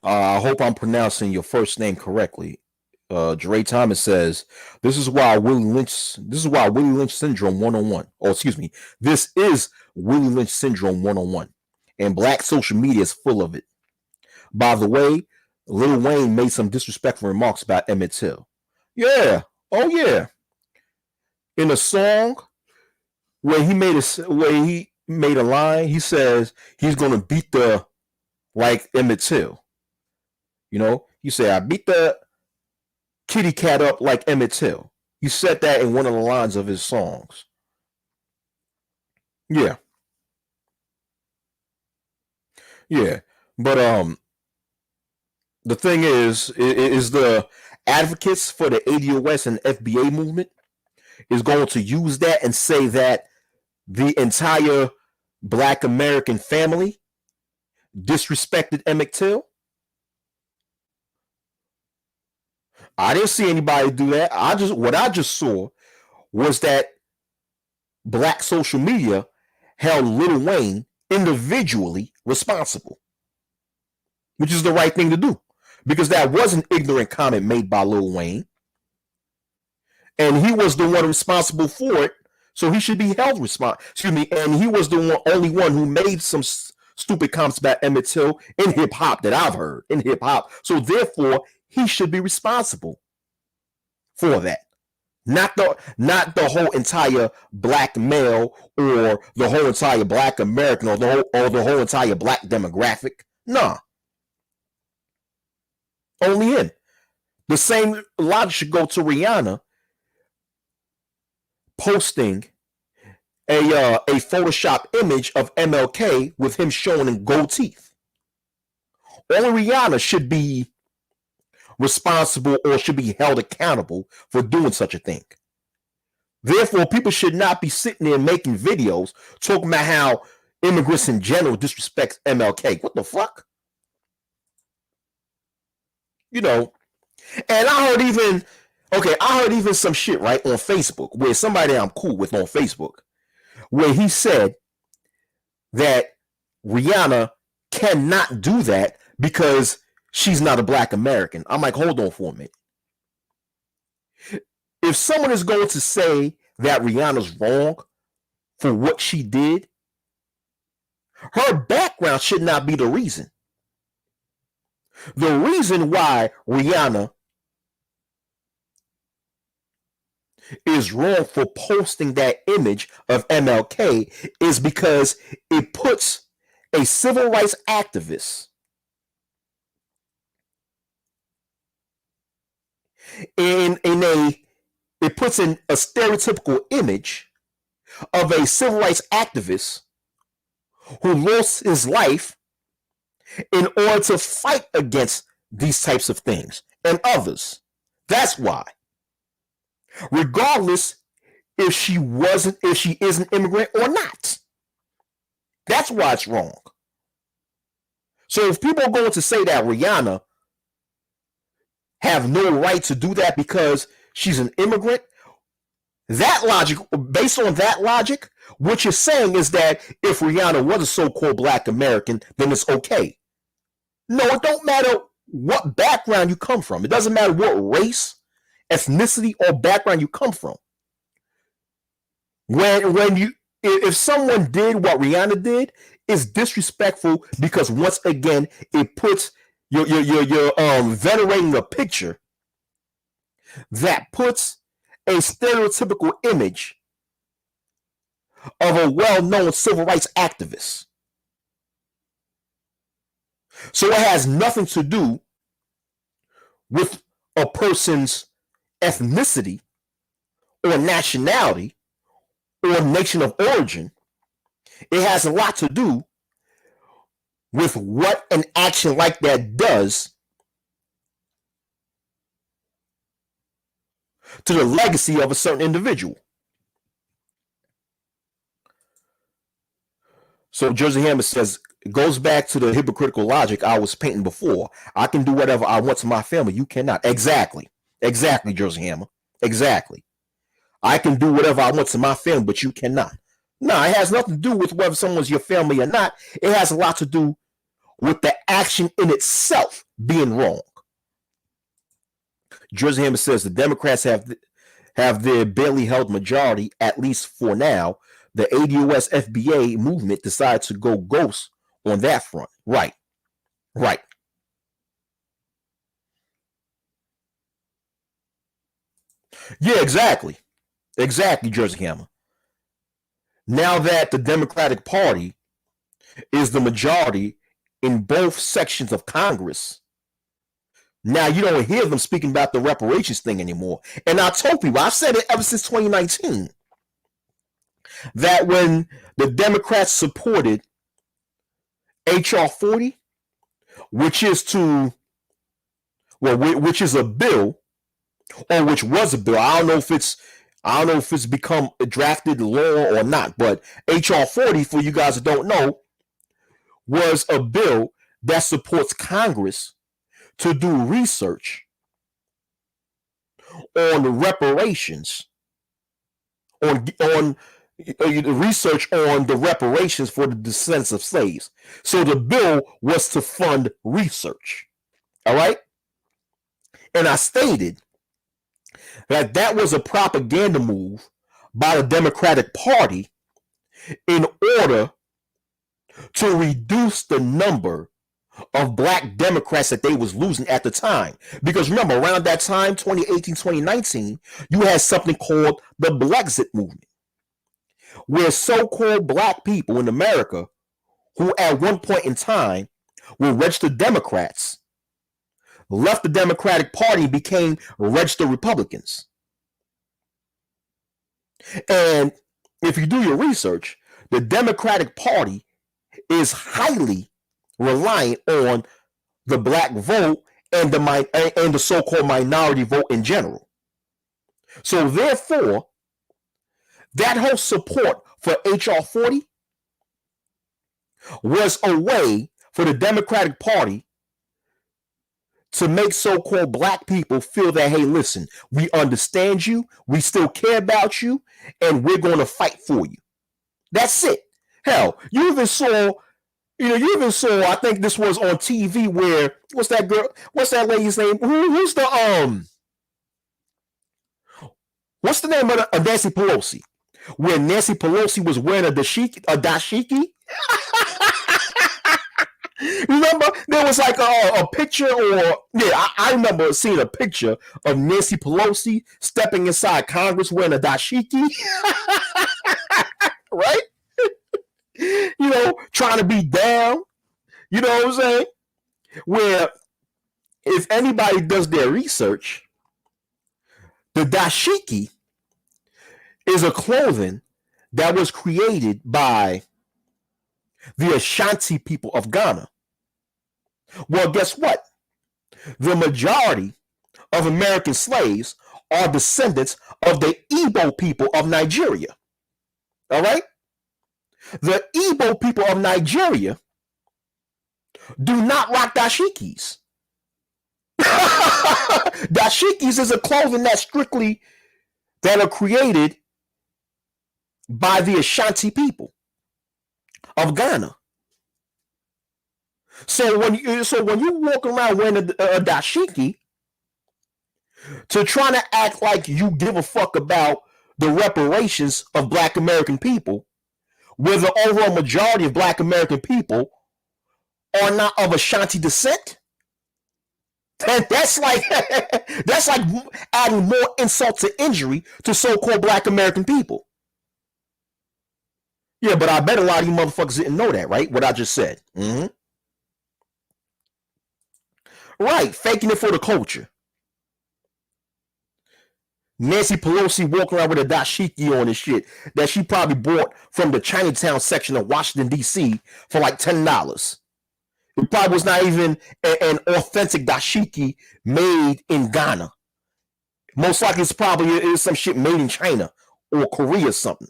I hope I'm pronouncing your first name correctly. Jeray Thomas says, "This is why Willie Lynch. This is why Willie Lynch syndrome 101. Oh, excuse me. This is Willie Lynch syndrome 101. and black social media is full of it. By the way, Lil Wayne made some disrespectful remarks about Emmett Till. Yeah, oh yeah. In a song where he made a line, he says he's gonna beat the like Emmett Till. He said, I beat the kitty cat up like Emmett Till. He said that in one of the lines of his songs. Yeah, yeah. But the thing is the advocates for the ADOS and FBA movement is going to use that and say that the entire Black American family disrespected Emmett Till. I didn't see anybody do that. What I just saw was that black social media held Lil Wayne individually responsible, which is the right thing to do, because that was an ignorant comment made by Lil Wayne, and he was the one responsible for it, so he should be held responsible. Excuse me, and he was the only one who made some stupid comments about Emmett Till in hip hop that I've heard in hip hop. So therefore, he should be responsible for that. Not the whole entire black male or the whole entire black American or the whole entire black demographic. Nah. Only him. The same logic should go to Rihanna posting a Photoshop image of MLK with him showing in gold teeth. Only Rihanna should be responsible or should be held accountable for doing such a thing. Therefore, people should not be sitting there making videos talking about how immigrants in general disrespect MLK. What the fuck? And I heard even some shit, right, on Facebook, where somebody I'm cool with on Facebook, where he said that Rihanna cannot do that because she's not a black American. I'm like, hold on for a minute. If someone is going to say that Rihanna's wrong for what she did, her background should not be the reason. The reason why Rihanna is wrong for posting that image of MLK is because it puts a civil rights activist it puts in a stereotypical image of a civil rights activist who lost his life in order to fight against these types of things and others. That's why. Regardless if she is an immigrant or not. That's why it's wrong. So if people are going to say that Rihanna have no right to do that because she's an immigrant, based on that logic, what you're saying is that if Rihanna was a so-called black American, then it's okay. No, it don't matter what background you come from. It doesn't matter what race, ethnicity, or background you come from. If someone did what Rihanna did, it's disrespectful because once again it puts you're venerating a picture that puts a stereotypical image of a well-known civil rights activist. So it has nothing to do with a person's ethnicity or nationality or nation of origin. It has a lot to do with what an action like that does to the legacy of a certain individual. So Jersey Hammer says, it goes back to the hypocritical logic I was painting before. I can do whatever I want to my family. You cannot. Exactly, Jersey Hammer. Exactly. I can do whatever I want to my family, but you cannot. No, it has nothing to do with whether someone's your family or not. It has a lot to do with the action in itself being wrong. Jersey Hammer says the Democrats have their barely held majority, at least for now. The ADOS FBA movement decided to go ghost on that front. Right, right. Yeah, exactly. Exactly, Jersey Hammer. Now that the Democratic Party is the majority in both sections of Congress, now you don't hear them speaking about the reparations thing anymore. And I told people, I've said it ever since 2019, that when the Democrats supported HR 40, which is to, well, which is a bill, or which was a bill. I don't know if it's become a drafted law or not, but HR 40, for you guys that don't know, was a bill that supports Congress to do research on reparations, on research on the reparations for the descendants of slaves. So the bill was to fund research. All right. And I stated that that was a propaganda move by the Democratic Party in order to reduce the number of black Democrats that they was losing at the time. Because remember, around that time, 2018, 2019, you had something called the Blexit movement, where so-called black people in America who at one point in time were registered Democrats left the Democratic Party and became registered Republicans. And if you do your research, the Democratic Party is highly reliant on the black vote and the so-called minority vote in general. So therefore, that whole support for HR 40 was a way for the Democratic Party to make so-called black people feel that, hey, listen, we understand you, we still care about you, and we're going to fight for you. That's it. Hell, you even saw, I think this was on TV where, what's that lady's name? Who's what's the name of Nancy Pelosi? Where Nancy Pelosi was wearing a dashiki? Remember, there was like a picture, or yeah, I remember seeing a picture of Nancy Pelosi stepping inside Congress wearing a dashiki, right? Trying to be down. You know what I'm saying? Where if anybody does their research, the dashiki is a clothing that was created by the Ashanti people of Ghana. Well, guess what? The majority of American slaves are descendants of the Igbo people of Nigeria. All right? The Igbo people of Nigeria do not rock dashikis. Dashikis is a clothing that are created by the Ashanti people of Ghana. So when you walk around wearing a dashiki, to try to act like you give a fuck about the reparations of black American people, where the overall majority of black American people are not of Ashanti descent, that's like adding more insult to injury to so-called black American people. Yeah, but I bet a lot of you motherfuckers didn't know that, right? What I just said. Mm-hmm. Right, faking it for the culture. Nancy Pelosi walking around with a dashiki on and shit that she probably bought from the Chinatown section of Washington, D.C. for like $10. It probably was not even an authentic dashiki made in Ghana. Most likely it's probably some shit made in China or Korea or something.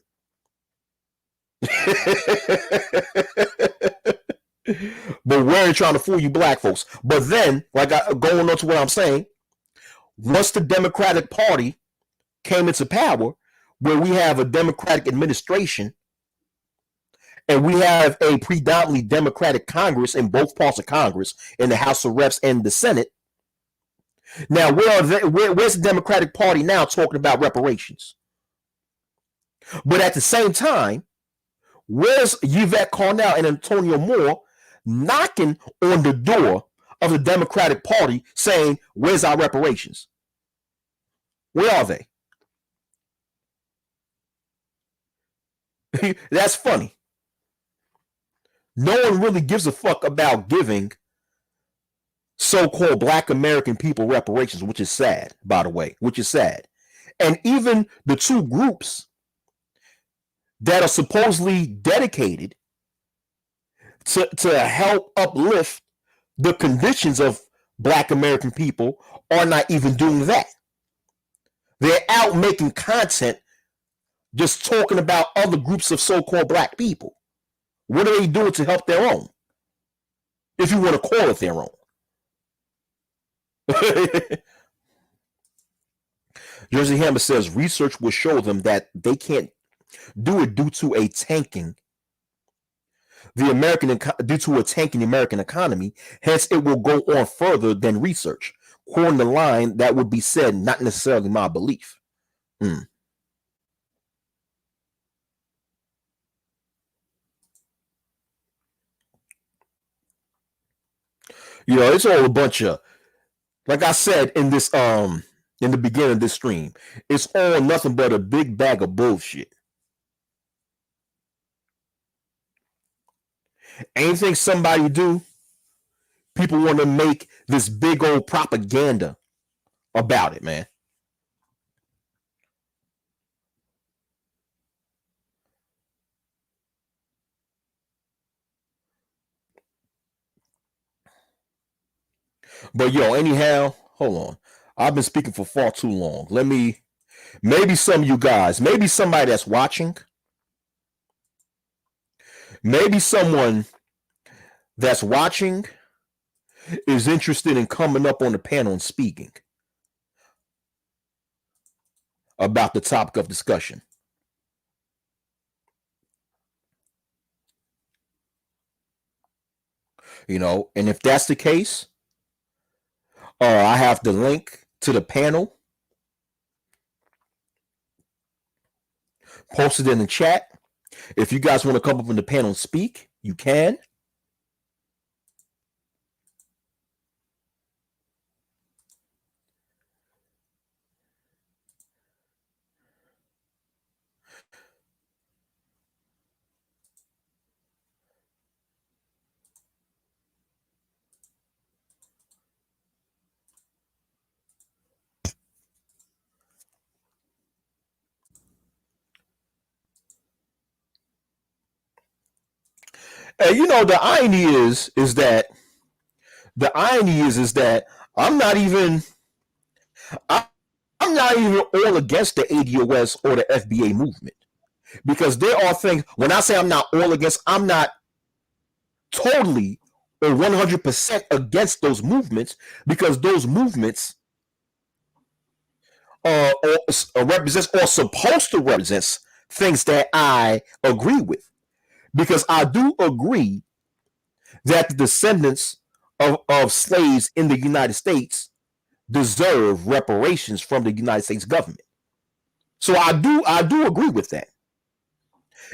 But we're trying to fool you black folks. But then, going on to what I'm saying, once the Democratic Party came into power, where we have a Democratic administration and we have a predominantly Democratic Congress in both parts of Congress, in the House of Reps and the Senate. Now, where's the Democratic Party now talking about reparations? But at the same time, where's Yvette Carnell and Antonio Moore knocking on the door of the Democratic Party saying, where's our reparations? Where are they? That's funny. No one really gives a fuck about giving so-called Black American people reparations, which is sad, by the way, which is sad. And even the two groups that are supposedly dedicated to help uplift the conditions of Black American people are not even doing that. They're out making content just talking about other groups of so-called Black people. What are they doing to help their own? If you want to call it their own. Jersey Hammer says research will show them that they can't do it due to a tanking due to a tanking American economy. Hence, it will go on further than research. Quoting the line that would be said, not necessarily my belief. You know, it's all a bunch of, like I said in this in the beginning of this stream, it's all nothing but a big bag of bullshit. Anything somebody do, people want to make this big old propaganda about it, man. But yo, anyhow, hold on. I've been speaking for far too long. Maybe some of you guys, maybe somebody that's watching, maybe someone that's watching is interested in coming up on the panel and speaking about the topic of discussion. You know, and if that's the case, I have the link to the panel posted in the chat. If you guys want to come up on the panel and speak, you can. And you know, the irony is that I'm not even I'm not even all against the ADOS or the FBA movement, because there are things. When I say I'm not all against, I'm not totally or 100% against those movements, because those movements represents or supposed to represent things that I agree with, because I do agree that the descendants of slaves in the United States deserve reparations from the United States government. So I do agree with that.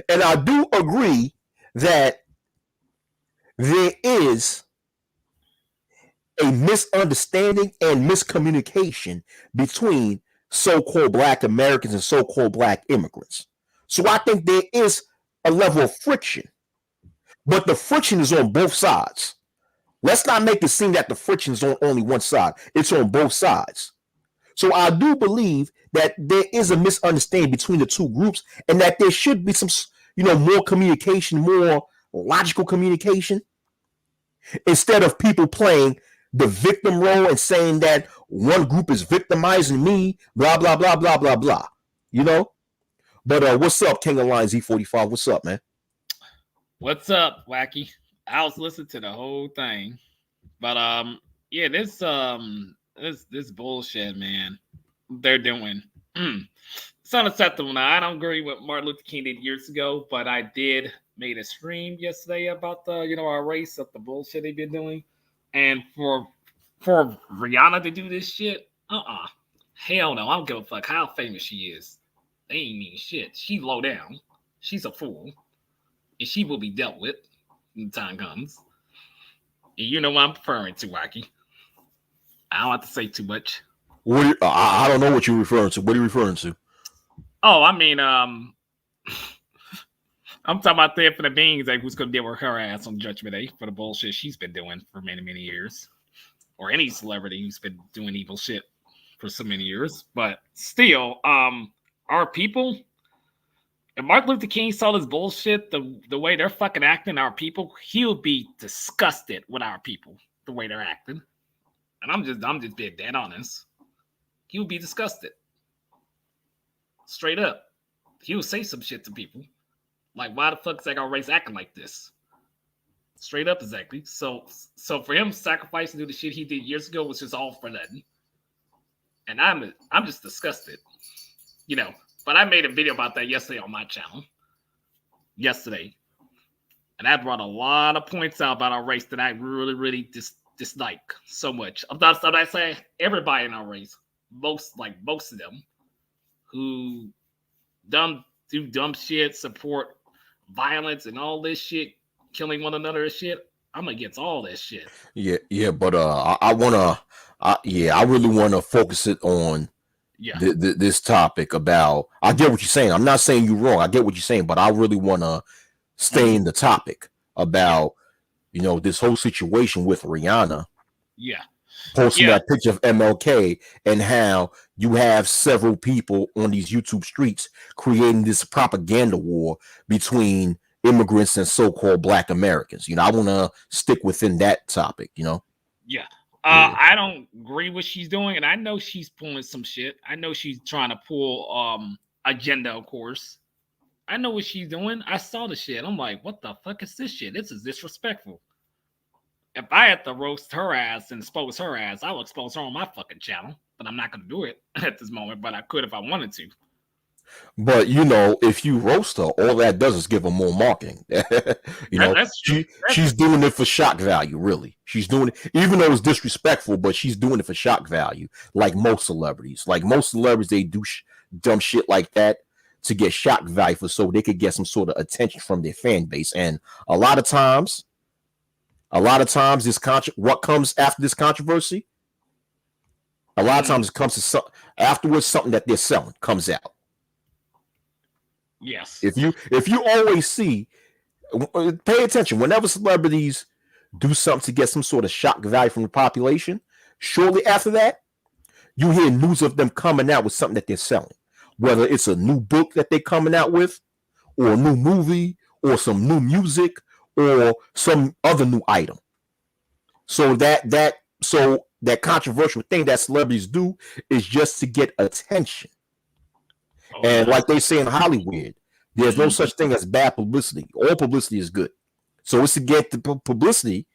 And I do agree that there is a misunderstanding and miscommunication between so-called Black Americans and so-called Black immigrants. So I think there is a level of friction, but the friction is on both sides. Let's not make it seem that the friction is on only one side. It's on both sides. So I do believe that there is a misunderstanding between the two groups, and that there should be some, more communication, more logical communication, instead of people playing the victim role and saying that one group is victimizing me, blah blah blah blah blah blah. You know. But what's up, King of Lions E45? What's up, man? What's up, Wacky? I was listening to the whole thing, but yeah, this bullshit, man. They're doing. It's unacceptable. Now, I don't agree with Martin Luther King did years ago, but I did made a stream yesterday about the our race of the bullshit they've been doing, and for Rihanna to do this shit, hell no, I don't give a fuck how famous she is. They ain't mean shit. She low down. She's a fool, and she will be dealt with when the time comes. You know what I'm referring to, Wacky. I don't have to say too much. I don't know what you're referring to. What are you referring to? Oh, I mean, I'm talking about the infinite beings like who's gonna deal with her ass on Judgment Day for the bullshit she's been doing for many, many years. Or any celebrity who's been doing evil shit for so many years. But still, our people, if Martin Luther King saw this bullshit, the way they're fucking acting, our people, he'll be disgusted with our people, the way they're acting. And I'm just being dead honest. He would be disgusted. Straight up. He would say some shit to people. Like, why the fuck is that our race acting like this? Straight up, exactly. So for him sacrificing to do the shit he did years ago was just all for nothing. And I'm just disgusted. You know. But I made a video about that yesterday on my channel. Yesterday. And I brought a lot of points out about our race that I really, really dislike so much. I'm not saying everybody in our race. Most of them who do dumb shit, support violence and all this shit, killing one another and shit. I'm against all this shit. Yeah, but I wanna, I really wanna focus it on Yeah. this topic about. I get what you're saying. I'm not saying you're wrong. I get what you're saying, but I really wanna stay in the topic about this whole situation with Rihanna Yeah. posting Yeah. that picture of MLK and how you have several people on these YouTube streets creating this propaganda war between immigrants and so-called Black Americans. I want to stick within that topic. Yeah. Yeah. I don't agree with she's doing, and I know she's pulling some shit. I know she's trying to pull agenda, of course. I know what she's doing. I saw the shit. I'm like, what the fuck is this shit? This is disrespectful. If I had to roast her ass and expose her ass, I would expose her on my fucking channel. But I'm not gonna do it at this moment. But I could if I wanted to. But if you roast her, all that does is give her more marketing. That's true. She's doing it for shock value, really. She's doing it, even though it's disrespectful, but she's doing it for shock value, like most celebrities. Like most celebrities, they do dumb shit like that to get shock value for so they could get some sort of attention from their fan base. And a lot of times, what comes after this controversy, a lot of times it comes to afterwards something that they're selling comes out. Yes. If you always see, pay attention, whenever celebrities do something to get some sort of shock value from the population, shortly after that, you hear news of them coming out with something that they're selling. Whether it's a new book that they're coming out with, or a new movie, or some new music, or some other new item. So that controversial thing that celebrities do is just to get attention. And like they say in Hollywood, there's no such thing as bad publicity. All publicity is good. So it's to get the publicity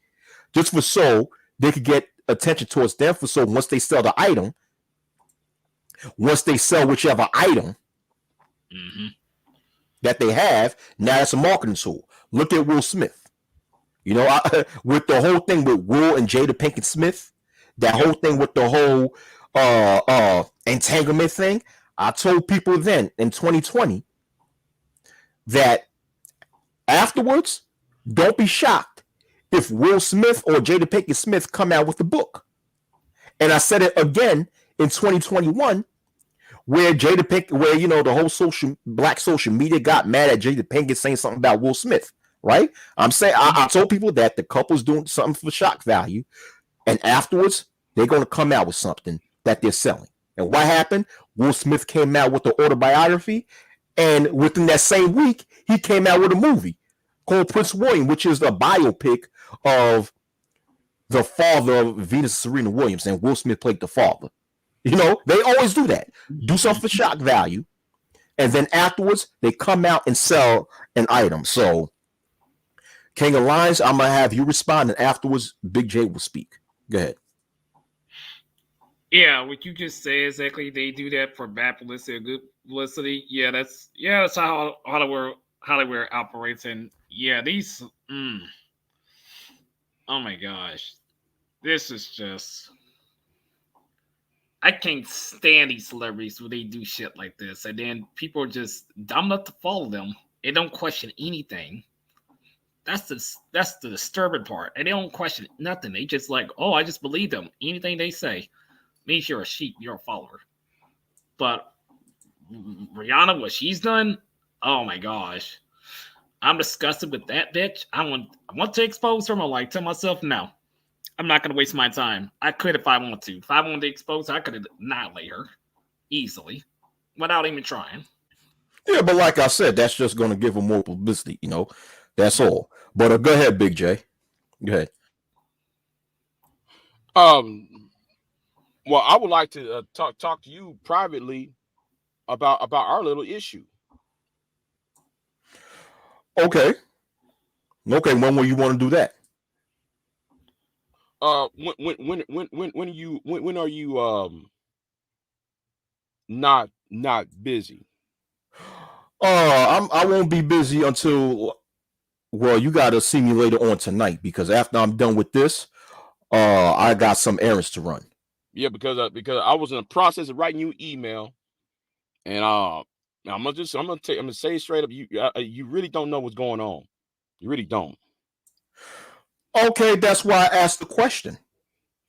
just for so they could get attention towards them for so once they sell the item, once they sell whichever item that they have, now it's a marketing tool. Look at Will Smith. With the whole thing with Will and Jada Pinkett Smith, that whole thing with the whole entanglement thing, I told people then in 2020 that afterwards, don't be shocked if Will Smith or Jada Pinkett Smith come out with a book. And I said it again in 2021, where the whole black social media got mad at Jada Pinkett saying something about Will Smith, right? I'm saying I told people that the couple's doing something for shock value, and afterwards they're going to come out with something that they're selling. And what happened? Will Smith came out with the autobiography, and within that same week, he came out with a movie called Prince William, which is a biopic of the father of Venus Serena Williams, and Will Smith played the father. They always do that. Do something for shock value, and then afterwards, they come out and sell an item. So, King of Lions, I'm going to have you respond, and afterwards, Big J will speak. Go ahead. Yeah, what you just said exactly. They do that for bad publicity or good publicity. Yeah, that's how Hollywood operates. And yeah, these. Oh my gosh, this is just. I can't stand these celebrities when they do shit like this, and then people are just dumb enough to follow them. They don't question anything. That's the disturbing part, and they don't question nothing. They just like, oh, I just believe them. Anything they say means you're a sheep, you're a follower. But Rihanna, what she's done, oh my gosh, I'm disgusted with that bitch. I want to expose her. I'm like, tell myself no. I'm not gonna waste my time. I could if I want to. If I wanted to expose her, I could annihilate her easily without even trying. Yeah, but like I said, that's just going to give them more publicity. That's all. But go ahead, Big J. Go ahead. Well, I would like to talk to you privately about our little issue. Okay. When will you want to do that? When are you not busy? I won't be busy until, well, you got to see me later on tonight, because after I'm done with this, I got some errands to run. Yeah, because I was in the process of writing you an email, and I'm gonna say straight up, you really don't know what's going on. You really don't. Okay, that's why I asked the question.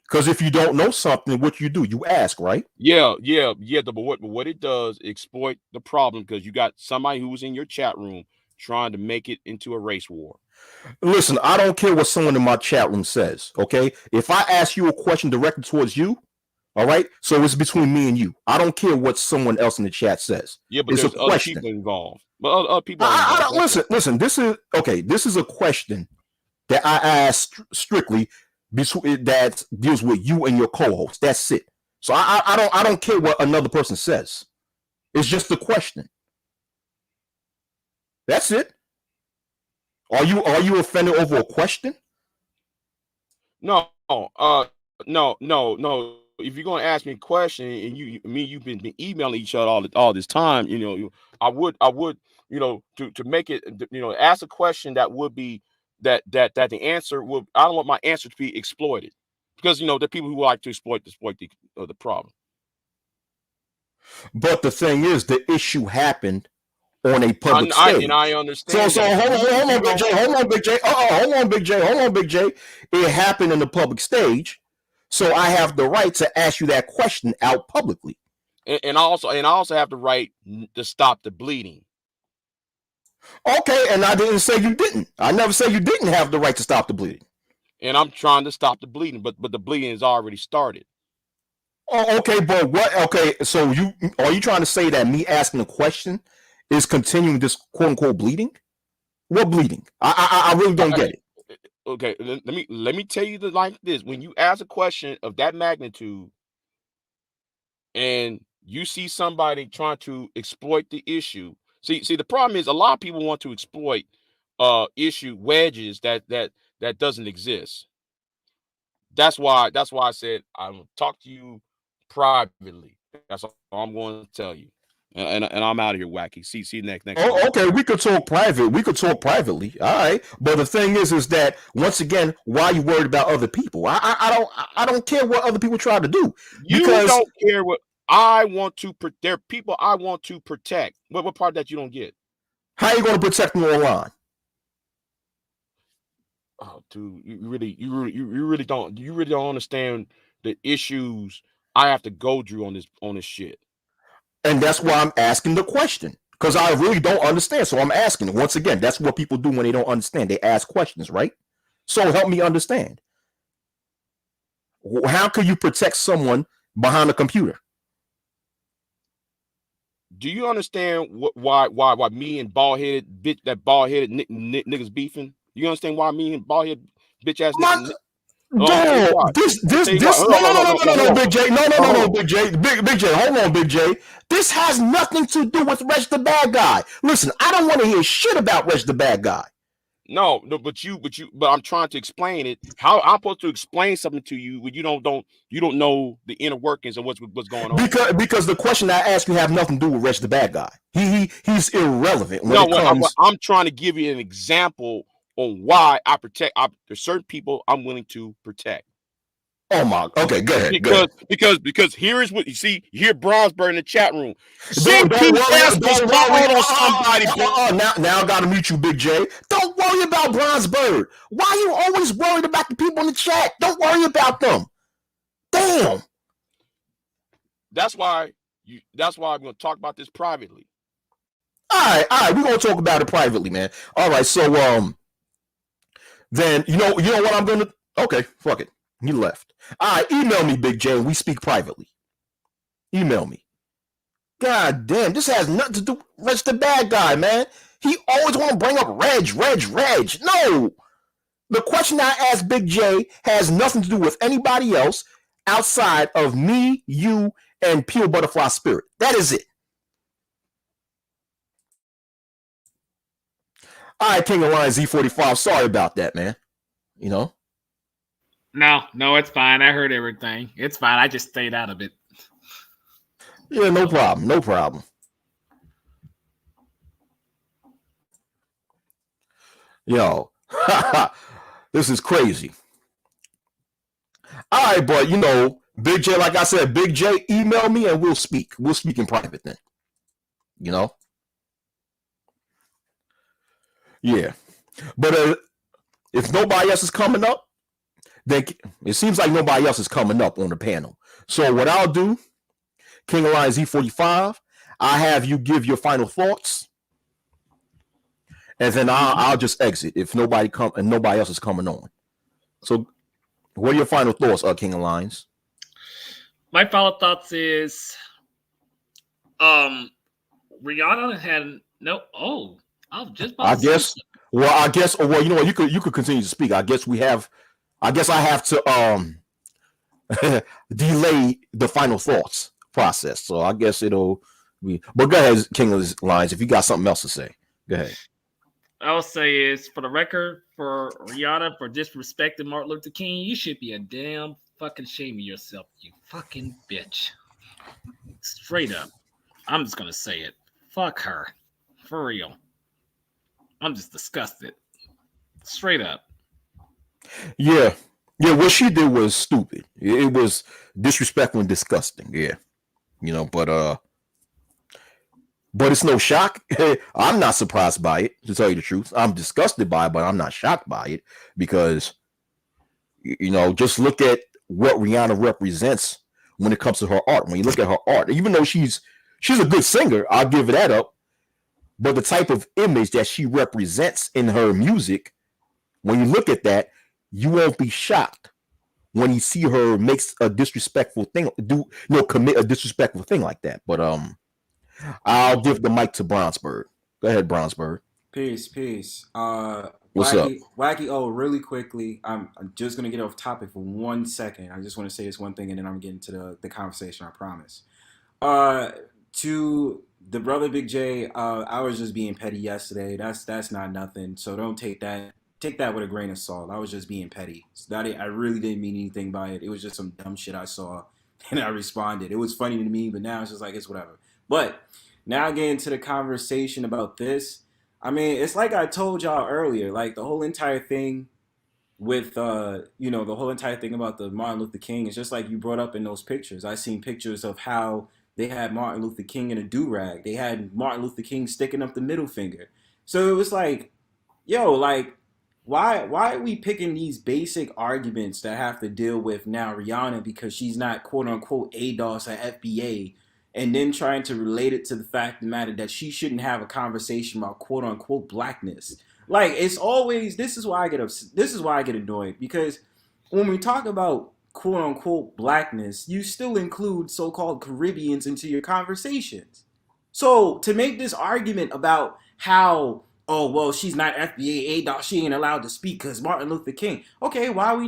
Because if you don't know something, what you do, you ask, right? Yeah. But what it does, exploit the problem, because you got somebody who's in your chat room trying to make it into a race war. Listen, I don't care what someone in my chat room says. Okay, if I ask you a question directed towards you, all right, so it's between me and you. I don't care what someone else in the chat says. Yeah, but it's a there's other question. people involved. But other people are involved. Listen. This is a question that I ask strictly that deals with you and your co-host. That's it. So I don't care what another person says. It's just a question. That's it. Are you offended over a question? No. If you're gonna ask me a question and you've been emailing each other all this time, I would to make it, ask a question that would be that the answer would. I don't want my answer to be exploited, because there are people who like to exploit the problem. But the thing is, the issue happened on a public stage. I understand. So hold on, Big J. Hold on, Big J. It happened in the public stage, so I have the right to ask you that question out publicly. And I also have the right to stop the bleeding. Okay, and I didn't say you didn't. I never said you didn't have the right to stop the bleeding. And I'm trying to stop the bleeding, but the bleeding has already started. Oh, okay, but what? Okay, so are you trying to say that me asking a question is continuing this quote unquote bleeding? What bleeding? I really don't get it. Okay, let me tell you like this: when you ask a question of that magnitude, and you see somebody trying to exploit the issue. See, the problem is a lot of people want to exploit issue wedges that doesn't exist. That's why I said I'll talk to you privately. That's all I'm going to tell you. And I'm out of here, Wacky. See you next. Oh, okay. We could talk private. We could talk privately. All right. But the thing is that once again, why are you worried about other people? I don't care what other people try to do. You don't care what I want to. There are people I want to protect. What part that you don't get? How are you going to protect them online? Oh, dude, you really don't understand the issues I have to go through on this shit. And that's why I'm asking the question, because I really don't understand. So I'm asking. Once again, that's what people do when they don't understand. They ask questions, right? So help me understand. How can you protect someone behind a computer? Do you understand why me and bald-headed niggas beefing? You understand why me and bald-headed bitch ass niggas? No, Big J. No, Big J. Big J. Hold on, Big J. This has nothing to do with Reg the Bad Guy. Listen, I don't want to hear shit about Reg the Bad Guy. No, but I'm trying to explain it. How I'm supposed to explain something to you when you don't know the inner workings of what's going on. Because the question I ask you have nothing to do with Reg the Bad Guy. He's irrelevant. I'm trying to give you an example on why I protect. There's certain people I'm willing to protect. Oh my. Okay, go ahead. Because here is what you see. You hear Brownsburg in the chat room. Don't worry. Now I gotta mute you, Big J. Don't worry worry about Bronze Bird. Why are you always worried about the people in the chat? Don't worry about them. Damn. That's why I'm going to talk about this privately. All right, we're gonna talk about it privately, man. All right, so then you know what I'm gonna. Okay, fuck it. He left. All right, email me, Big J. We speak privately. Email me. God damn, this has nothing to do with Reg the bad guy, man. He always want to bring up Reg. No, the question I asked Big J has nothing to do with anybody else outside of me, you, and Pure Butterfly Spirit. That is it. All right, King of Lion Z45. Sorry about that, man. You know? No, it's fine. I heard everything. It's fine. I just stayed out of it. Yeah, no problem. No problem. Yo, this is crazy. All right, but you know, Big J, like I said, Big J, email me and we'll speak. We'll speak in private then. You know? Yeah. But if nobody else is coming up, then it seems like nobody else is coming up on the panel. So what I'll do, King of Lion Z45, I'll have you give your final thoughts. And then I'll just exit if nobody else is coming on. So what are your final thoughts, King of Lions? My final thoughts is Rihanna had no I was just about to say well, you know what, you could continue to speak. I guess I have to delay the final thoughts process. So I guess it'll be, but go ahead, King of Lions, if you got something else to say. Go ahead. I'll say is, for the record, for Rihanna for disrespecting Martin Luther King, you should be a damn fucking shame of yourself, you fucking bitch. Straight up. I'm just gonna say it. Fuck her. For real. I'm just disgusted. Straight up. Yeah. Yeah, what she did was stupid. It was disrespectful and disgusting. Yeah. You know, but it's no shock. I'm not surprised by it, to tell you the truth. I'm disgusted by it, but I'm not shocked by it because, you know, just look at what Rihanna represents when it comes to her art. When you look at her art, even though she's a good singer, I'll give that up. But the type of image that she represents in her music, when you look at that, you won't be shocked when you see her makes a disrespectful thing, commit a disrespectful thing like that. But I'll give the mic to Bronzebird. Go ahead, Bronzebird. Peace. What's up? Wacky. Oh, really quickly. I'm just gonna get off topic for 1 second. I just want to say this one thing, and then I'm getting to the conversation. I promise. To the brother Big J, I was just being petty yesterday. That's not nothing. So don't take that with a grain of salt. I was just being petty. So I really didn't mean anything by it. It was just some dumb shit I saw, and I responded. It was funny to me, but now it's just like it's whatever. But now getting to the conversation about this. I mean, it's like I told y'all earlier, like the whole entire thing with the whole entire thing about the Martin Luther King is just like you brought up in those pictures. I seen pictures of how they had Martin Luther King in a do-rag. They had Martin Luther King sticking up the middle finger. So it was like, yo, like why are we picking these basic arguments that have to deal with now Rihanna because she's not quote unquote ADOS or FBA, and then trying to relate it to the fact of the matter that she shouldn't have a conversation about quote unquote blackness. Like it's always this is why I get annoyed because when we talk about quote unquote blackness, you still include so-called Caribbeans into your conversations. So to make this argument about how oh well she's not FBA ADOS, she ain't allowed to speak because Martin Luther King. Okay, why are we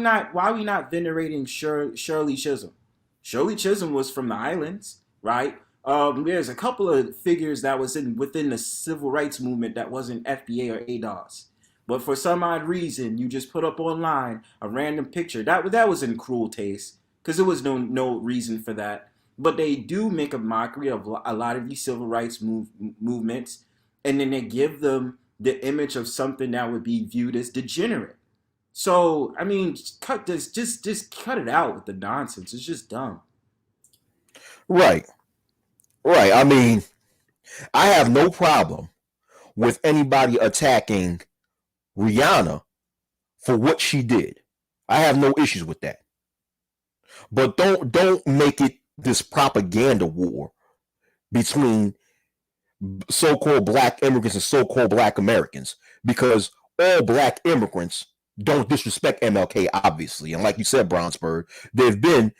not venerating Shirley Chisholm? Shirley Chisholm was from the islands, right? There's a couple of figures that was within the civil rights movement that wasn't FBA or ADOS. But for some odd reason, you just put up online a random picture. That was in cruel taste because there was no reason for that. But they do make a mockery of a lot of these civil rights movements, and then they give them the image of something that would be viewed as degenerate. So I mean, just cut it out with the nonsense. It's just dumb. Right. I mean, I have no problem with anybody attacking Rihanna for what she did. I have no issues with that. But don't make it this propaganda war between so-called black immigrants and so-called black Americans, because all black immigrants don't disrespect MLK, obviously. And like you said, Brownsburg, there've been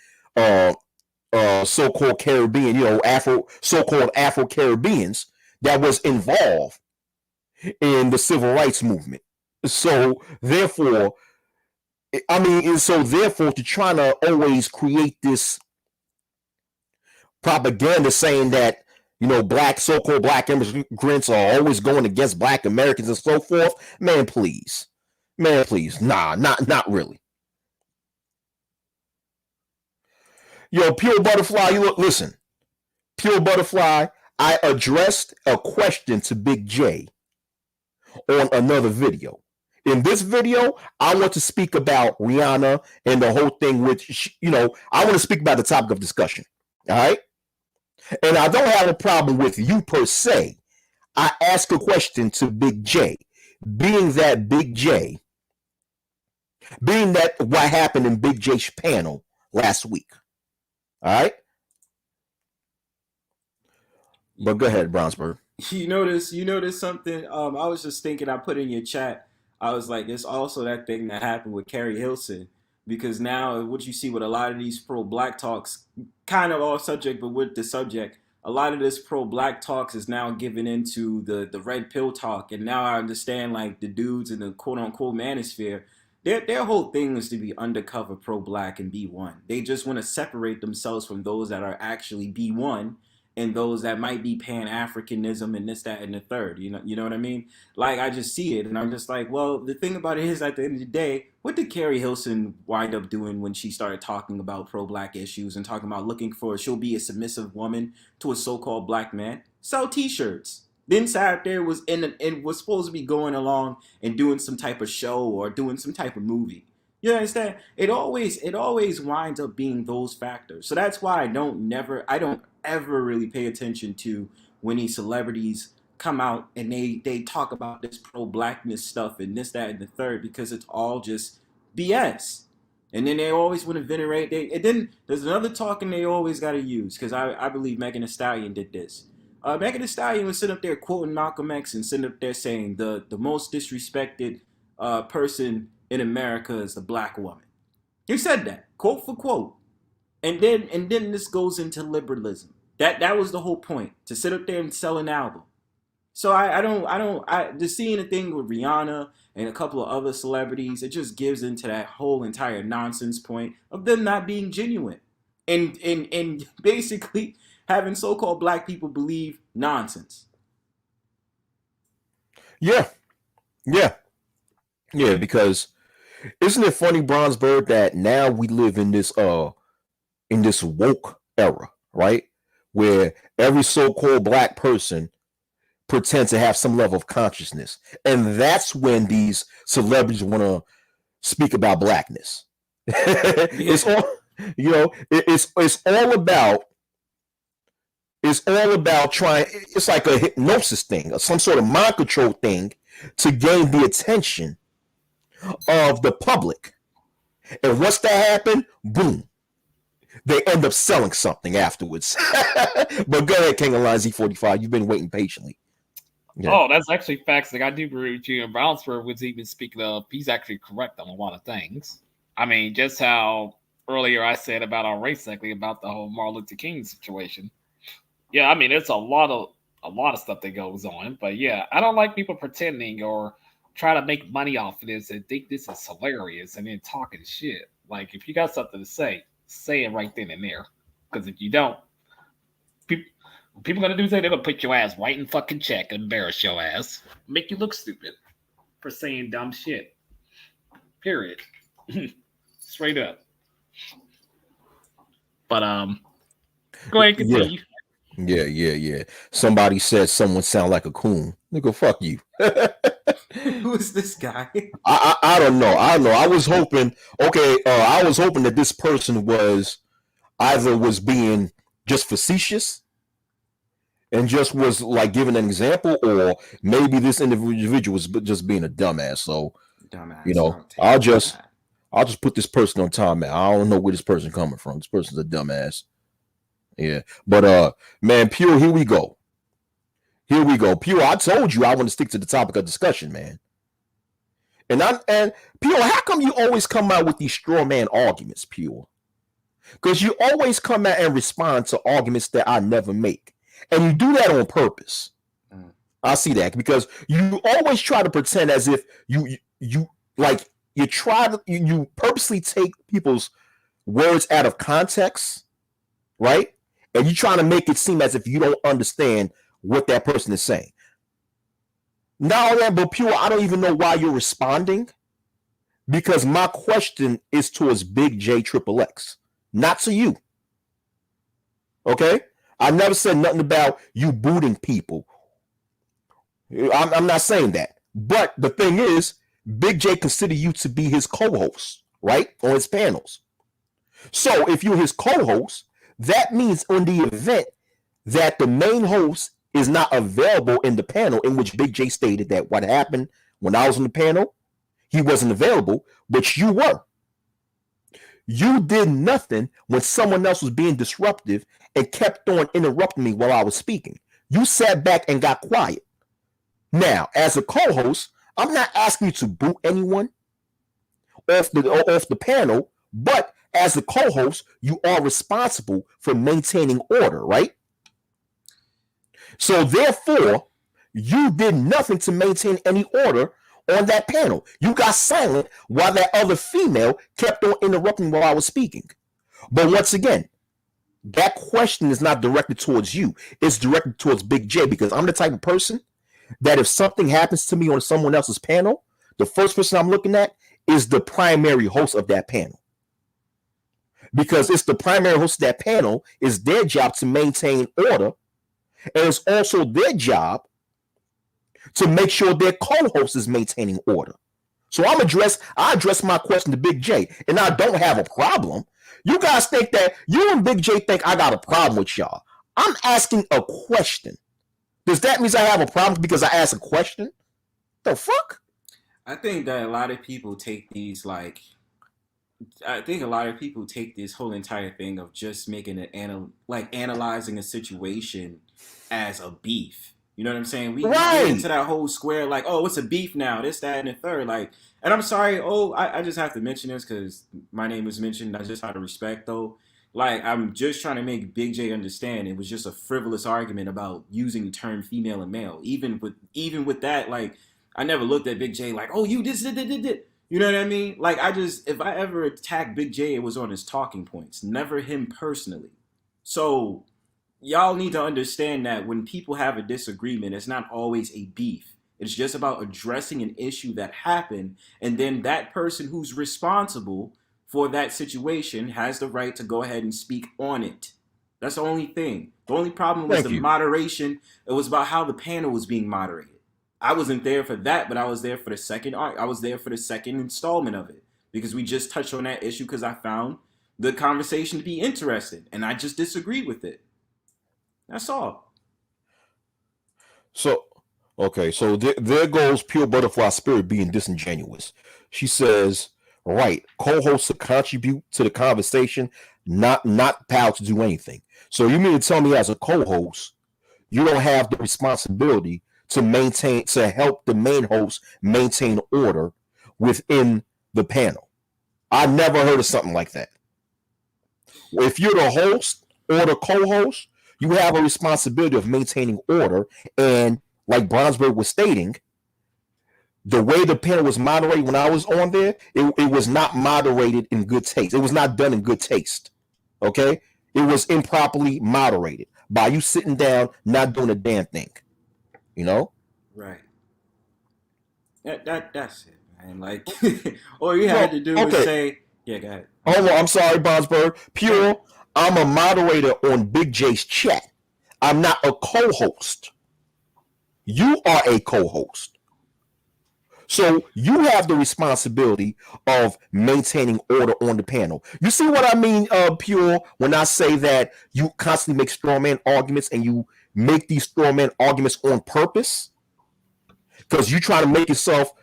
so-called Caribbean, so-called Afro-Caribbeans that was involved in the civil rights movement. So therefore, to try to always create this propaganda saying that black so-called black immigrants are always going against black Americans and so forth, man, please, nah, not really. Yo, Pure Butterfly, listen, Pure Butterfly, I addressed a question to Big J on another video. In this video, I want to speak about Rihanna and the whole thing, which, I want to speak about the topic of discussion. All right. And I don't have a problem with you per se. I ask a question to Big J, being that what happened in Big J's panel last week. All right. But go ahead, Brownsburg. You notice something. I was just thinking. I put in your chat. I was like, it's also that thing that happened with Carrie Hilson, because now what you see with a lot of these pro-black talks, kind of off subject, but with the subject, a lot of this pro-black talks is now given into the red pill talk, and now I understand like the dudes in the quote-unquote manosphere, their whole thing is to be undercover pro-black and be one. They just want to separate themselves from those that are actually be one, and those that might be Pan-Africanism and this, that, and the third. You know what I mean? Like, I just see it, and I'm just like, well, the thing about it is, at the end of the day, what did Carrie Hilson wind up doing when she started talking about pro-black issues and talking about she'll be a submissive woman to a so-called black man? Sell T-shirts. Then sat there was was supposed to be going along and doing some type of show or doing some type of movie. You understand? It always winds up being those factors. So that's why I don't ever really pay attention to when these celebrities come out and they talk about this pro-blackness stuff and this, that, and the third, because it's all just BS. And then they always want to venerate. And then there's another talking they always got to use, because I believe Megan Thee Stallion did this. Megan Thee Stallion was sitting up there quoting Malcolm X and sitting up there saying the most disrespected person in America is the black woman. He said that, quote for quote. And then this goes into liberalism. That was the whole point, to sit up there and sell an album. So I just seeing the thing with Rihanna and a couple of other celebrities, it just gives into that whole entire nonsense point of them not being genuine. And basically having so-called black people believe nonsense. Yeah. Because isn't it funny, Brownsburg, that now we live in this woke era, right? Where every so-called black person pretends to have some level of consciousness. And that's when these celebrities want to speak about blackness. It's all, it's all about trying. It's like a hypnosis thing, or some sort of mind control thing to gain the attention of the public. And once that happened, boom, they end up selling something afterwards. But go ahead, King of Line Z45. You've been waiting patiently. Yeah. Oh, that's actually facts. Like, I do agree with you. And Brownsburg was even speaking of, he's actually correct on a lot of things. I mean, just how earlier I said about our race cycling, about the whole Martin Luther King situation. Yeah, I mean, it's a lot of stuff that goes on. But yeah, I don't like people pretending or try to make money off of this and think this is hilarious and then talking shit. Like, if you got something to say it right then and there. Because if you don't, people gonna do they're gonna put your ass right in fucking check and embarrass your ass, make you look stupid for saying dumb shit. Period. Straight up. But go ahead and continue. Yeah. Somebody said someone sound like a coon. Nigga, fuck you. Who is this guy? I don't know. I was hoping. I was hoping that this person was being just facetious, and just was like giving an example, or maybe this individual was just being a dumbass. So Dumbass. I'll take I'll it as just that. I'll just put this person on timeout. I don't know where this person coming from. This person's a dumbass. Yeah, but man, Pure, here we go. Here we go, Pure. I told you I want to stick to the topic of discussion, man. And Pure, how come you always come out with these straw man arguments, Pure? Because you always come out and respond to arguments that I never make, and you do that on purpose. I see that because you always try to pretend as if you like you try to you purposely take people's words out of context, right? And you trying to make it seem as if you don't understand what that person is saying. Not only that, but Pure, I don't even know why you're responding, because my question is towards Big J Triple X, not to you. Okay? I never said nothing about you booting people. I'm not saying that. But the thing is, Big J consider you to be his co-host, right? On his panels. So if you're his co-host, that means on the event that the main host is not available in the panel, in which Big J stated that what happened when I was on the panel, he wasn't available, but you were. You did nothing when someone else was being disruptive and kept on interrupting me while I was speaking. You sat back and got quiet. Now, as a co-host, I'm not asking you to boot anyone off the panel, but as a co-host, you are responsible for maintaining order, right? So therefore, you did nothing to maintain any order on that panel. You got silent while that other female kept on interrupting while I was speaking. But once again, that question is not directed towards you. It's directed towards Big J, because I'm the type of person that if something happens to me on someone else's panel, the first person I'm looking at is the primary host of that panel. Because it's the primary host of that panel, is their job to maintain order, and it's also their job to make sure their co-host is maintaining order. So I address my question to Big J, and I don't have a problem. You guys think that you and Big J think I got a problem with y'all. I'm asking a question. Does that mean I have a problem because I ask a question? The fuck? I think that a lot of people take this whole entire thing of just making it analyzing a situation as a beef. You know what I'm saying? We get into that whole square like, oh, it's a beef now, this, that, and the third. Like, and I'm sorry, I just have to mention this because my name was mentioned. I just out of respect, though. Like, I'm just trying to make Big J understand it was just a frivolous argument about using the term female and male. Even with that, like, I never looked at Big J like, oh, you did. You know what I mean? Like, if I ever attacked Big J, it was on his talking points, never him personally. So y'all need to understand that when people have a disagreement, it's not always a beef. It's just about addressing an issue that happened, and then that person who's responsible for that situation has the right to go ahead and speak on it. That's the only thing. The only problem was the moderation. It was about how the panel was being moderated. I wasn't there for that, but I was there for the second arc. I was there for the second installment of it because we just touched on that issue because I found the conversation to be interesting, and I just disagreed with it. That's all. So, okay, so there goes Pure Butterfly Spirit being disingenuous. She says, right, co-hosts to contribute to the conversation, not power to do anything. So you mean to tell me as a co-host, you don't have the responsibility to help the main host maintain order within the panel? I never heard of something like that. If you're the host or the co-host, you have a responsibility of maintaining order. And like Bronsberg was stating, the way the panel was moderated when I was on there, it was not moderated in good taste. It was not done in good taste. Okay? It was improperly moderated by you sitting down, not doing a damn thing. You know? Right. That's it, man. Like, all you had to do was say, yeah, go ahead. Oh, I'm sorry, Bronsberg. Pure, I'm a moderator on Big J's chat. I'm not a co-host. You are a co-host. So you have the responsibility of maintaining order on the panel. You see what I mean, Pure, when I say that you constantly make straw man arguments and you make these straw man arguments on purpose? Because you try to make yourself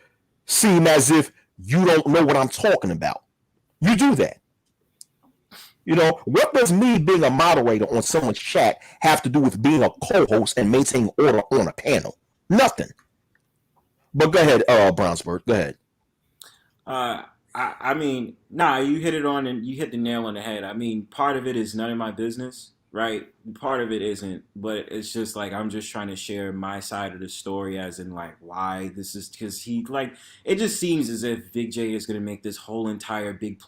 seem as if you don't know what I'm talking about. You do that. You know, what does me being a moderator on someone's chat have to do with being a co-host and maintaining order on a panel? Nothing. But go ahead, Brownsburg. Go ahead. I mean, nah, you hit it on and you hit the nail on the head. I mean, part of it is none of my business, right? Part of it isn't, but it's just like I'm just trying to share my side of the story, as in like why this is because he like it just seems as if Big J is gonna make this whole entire big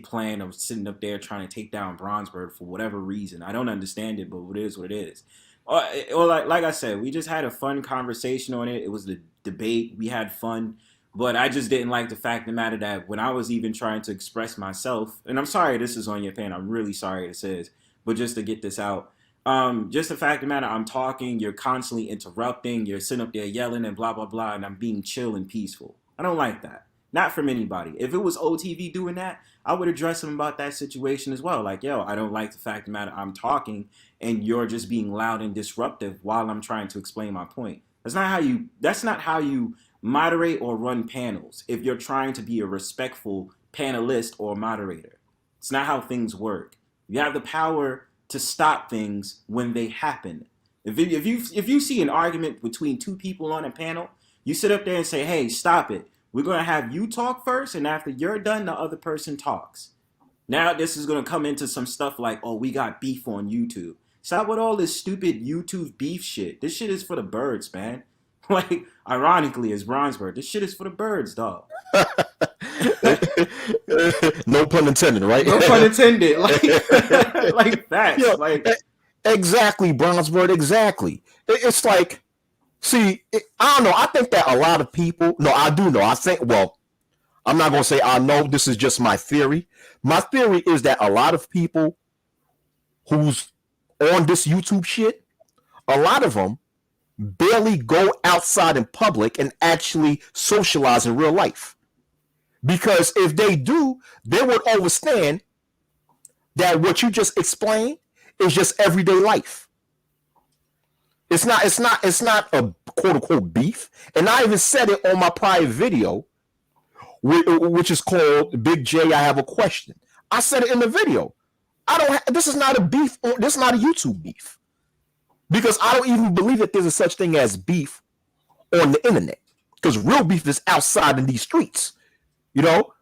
plan of sitting up there trying to take down Bronzeberg for whatever reason. I don't understand it, but it is what it is. Or like I said, we just had a fun conversation on it. It was the debate. We had fun. But I just didn't like the fact of the matter that when I was even trying to express myself, and I'm sorry this is on your fan, I'm really sorry this is, but just to get this out, just the fact of the matter, I'm talking, you're constantly interrupting, you're sitting up there yelling and blah, blah, blah, and I'm being chill and peaceful. I don't like that. Not from anybody. If it was OTV doing that, I would address him about that situation as well. Like, yo, I don't like the fact of the matter, I'm talking, and you're just being loud and disruptive while I'm trying to explain my point. That's not how you moderate or run panels if you're trying to be a respectful panelist or moderator. It's not how things work. You have the power to stop things when they happen. If you see an argument between two people on a panel, you sit up there and say, hey, stop it. We're going to have you talk first, and after you're done, the other person talks. Now this is going to come into some stuff like, oh, we got beef on YouTube. Stop with all this stupid YouTube beef shit. This shit is for the birds, man. Like, ironically, as Bronzeberg, this shit is for the birds, dog. No pun intended, right? No pun intended. Like facts. Yeah, like exactly, Brownsburg. Exactly. It's like, see, I don't know. I think that a lot of people. No, I do know. I think. Well, I'm not gonna say I know. This is just my theory. My theory is that a lot of people who's on this YouTube shit, a lot of them barely go outside in public and actually socialize in real life. Because if they do, they would understand that what you just explained is just everyday life. It's not a quote unquote beef. And I even said it on my prior video, which is called Big J, I Have a Question. I said it in the video. This is not a beef. This is not a YouTube beef. Because I don't even believe that there's a such thing as beef on the internet. Because real beef is outside in these streets, you know.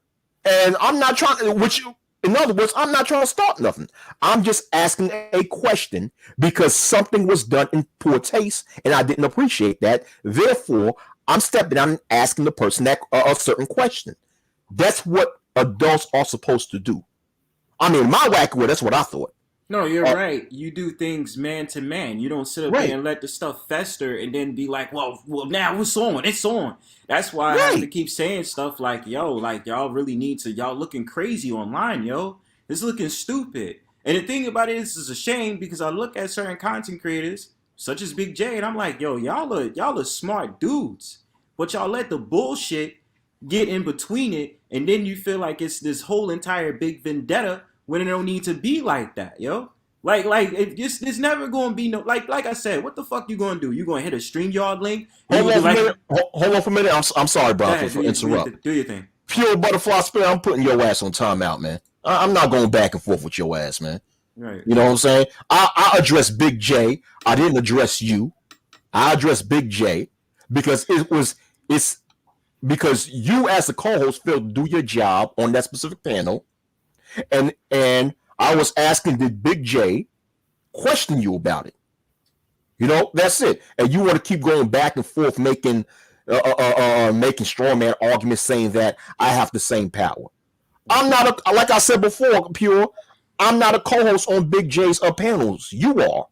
And I'm not trying to, in other words, I'm not trying to start nothing. I'm just asking a question because something was done in poor taste, and I didn't appreciate that. Therefore, I'm stepping down and asking the person that a certain question. That's what adults are supposed to do. I mean, my wacky word, that's what I thought. No, you're right. You do things man to man. You don't sit up there and let the stuff fester and then be like, well, now it's on. It's on. That's why I have to keep saying stuff like, yo, like y'all really need to, y'all looking crazy online, yo. It's looking stupid. And the thing about it is a shame because I look at certain content creators, such as Big J, and I'm like, yo, y'all are smart dudes. But y'all let the bullshit get in between it, and then you feel like it's this whole entire big vendetta when it don't need to be like that, yo. Like it's never gonna be no like I said. What the fuck you gonna do? You gonna hit a StreamYard link? Hold on for a minute. I'm sorry, bro, for interrupt. Do your thing. Pure butterfly spirit. I'm putting your ass on timeout, man. I'm not going back and forth with your ass, man. Right. You know what I'm saying? I addressed Big J. I didn't address you. I addressed Big J because it's because you as the co-host failed to do your job on that specific panel. And I was asking the Big J question you about it. You know, that's it. And you want to keep going back and forth making straw man arguments saying that I have the same power. I'm not like I said before, Pure. I'm not a co-host on Big J's panels. You are.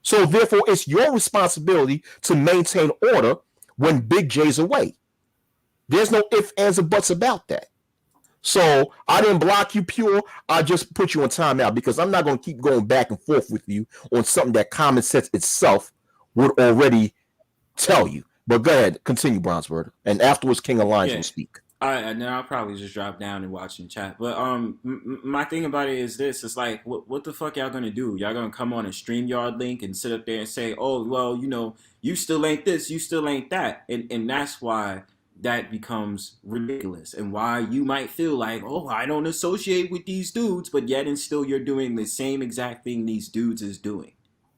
So therefore, it's your responsibility to maintain order when Big J's away. There's no ifs, ands, or buts about that. So I didn't block you, Pure. I just put you on timeout because I'm not going to keep going back and forth with you on something that common sense itself would already tell you. But go ahead, continue, Brownsburg, and afterwards, King of Lions Yeah. will speak. And then I'll probably just drop down and watch in chat. But my thing about it is this: it's like, what the fuck y'all gonna do? Y'all gonna come on a StreamYard link and sit up there and say, oh, well, you still ain't this, you still ain't that, and that's why that becomes ridiculous, and why you might feel like, oh, I don't associate with these dudes, but yet and still you're doing the same exact thing these dudes is doing.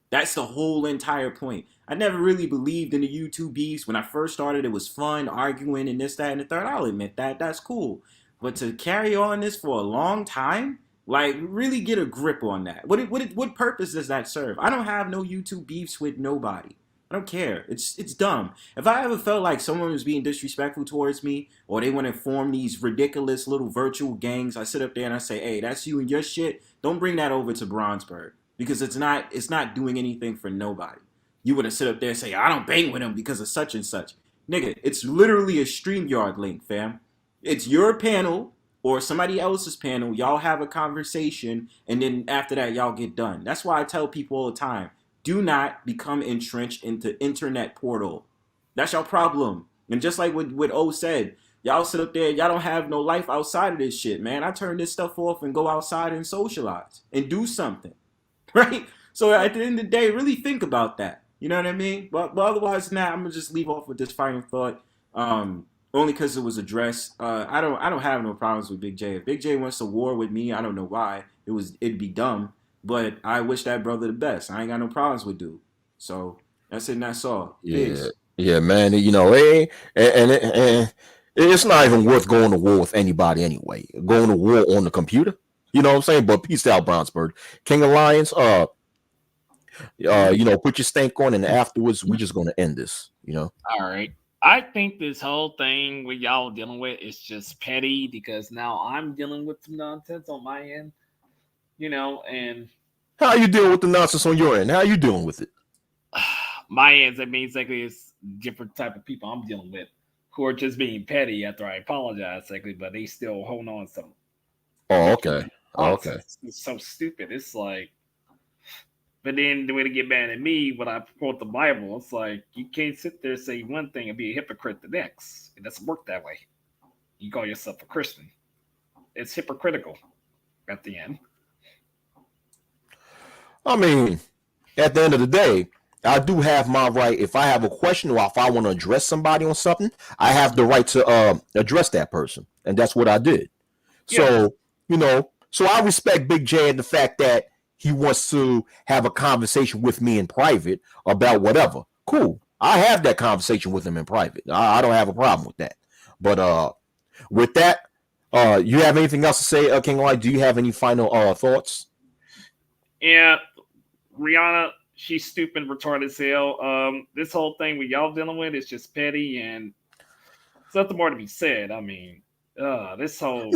That's the whole entire point. I never really believed in the YouTube beefs. When I first started, it was fun arguing and this, that, and the third. I'll admit that. That's cool. But to carry on this for a long time, like, really get a grip on that. What purpose does that serve? I don't have no YouTube beefs with nobody. I don't care. It's dumb. If I ever felt like someone was being disrespectful towards me, or they want to form these ridiculous little virtual gangs, I sit up there and I say, hey, that's you and your shit. Don't bring that over to Bronzeburg, because it's not doing anything for nobody. You would have sit up there and say, I don't bang with him because of such and such. Nigga, it's literally a StreamYard link, fam. It's your panel or somebody else's panel. Y'all have a conversation, and then after that, y'all get done. That's why I tell people all the time, do not become entrenched into internet portal. That's your problem. And just like what O said, y'all sit up there, y'all don't have no life outside of this shit, man. I turn this stuff off and go outside and socialize and do something. Right? So at the end of the day, really think about that. You know what I mean? But otherwise, nah, I'm gonna just leave off with this final thought. Only because it was addressed. I don't have no problems with Big J. If Big J wants to war with me, I don't know why. It'd be dumb. But I wish that brother the best. I ain't got no problems with dude. So that's it. And that's all. Yeah, Peace. yeah, man. And it's not even worth going to war with anybody anyway. Going to war on the computer, you know what I'm saying? But peace out, Brownsburg, King of Lions. Put your stank on, and afterwards, we're just gonna end this. All right. I think this whole thing with y'all dealing with is just petty because now I'm dealing with some nonsense on my end, and How you dealing with the nonsense on your end? How you dealing with it? my ends, that means exactly it's different type of people I'm dealing with who are just being petty after I apologize, exactly, but they still hold on to some. Oh, okay. Okay. It's so stupid. It's like, but then the way to get mad at me when I quote the Bible, it's like you can't sit there and say one thing and be a hypocrite the next. It doesn't work that way. You call yourself a Christian. It's hypocritical at the end. I mean, at the end of the day, I do have my right. If I have a question or if I want to address somebody on something, I have the right to address that person, and that's what I did. Yeah. So I respect Big J and the fact that he wants to have a conversation with me in private about whatever. Cool. I have that conversation with him in private. I don't have a problem with that. But with that, you have anything else to say, King Light? Do you have any final thoughts? Yeah, Rihanna, she's stupid, retarded as hell. This whole thing with y'all dealing with is just petty, and there's nothing more to be said. I mean, this whole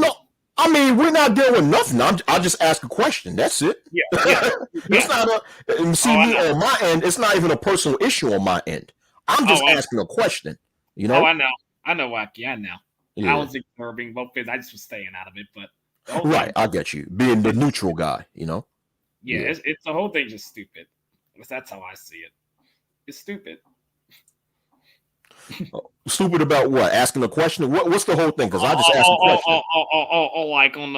I mean, we're not dealing with nothing. I'll just ask a question. That's it. Yeah. It's not on my end. It's not even a personal issue on my end. I'm just asking a question. Oh, I know, Wacky. I know. Yeah. I was ignoring both things. I just was staying out of it, but right, I get you. Being the neutral guy, Yeah, it's the whole thing just stupid. That's how I see it. It's stupid. Stupid about what? Asking a question? What's the whole thing? Because I just asked a question. Like on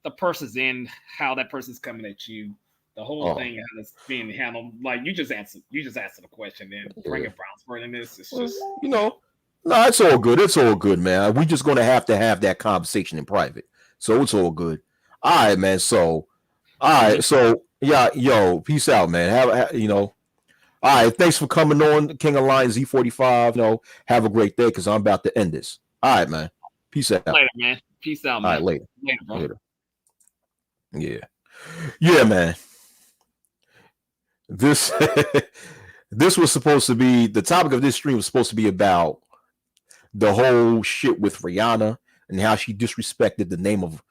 the person's end, how that person's coming at you. The whole thing how it's being handled. Like you just answered the question, then bring a Brownsburg in this. It's just no, it's all good. It's all good, man. We're just gonna have to have that conversation in private. So it's all good. All right, man. So yeah, yo, peace out, man. All right, thanks for coming on, King of Lions Z45. Have a great day because I'm about to end this. All right, man. Peace out. Later, man. Peace out, man. All right, later. Later, bro. Later. Yeah, man. This this was supposed to be the topic of this stream was supposed to be about the whole shit with Rihanna and how she disrespected the name of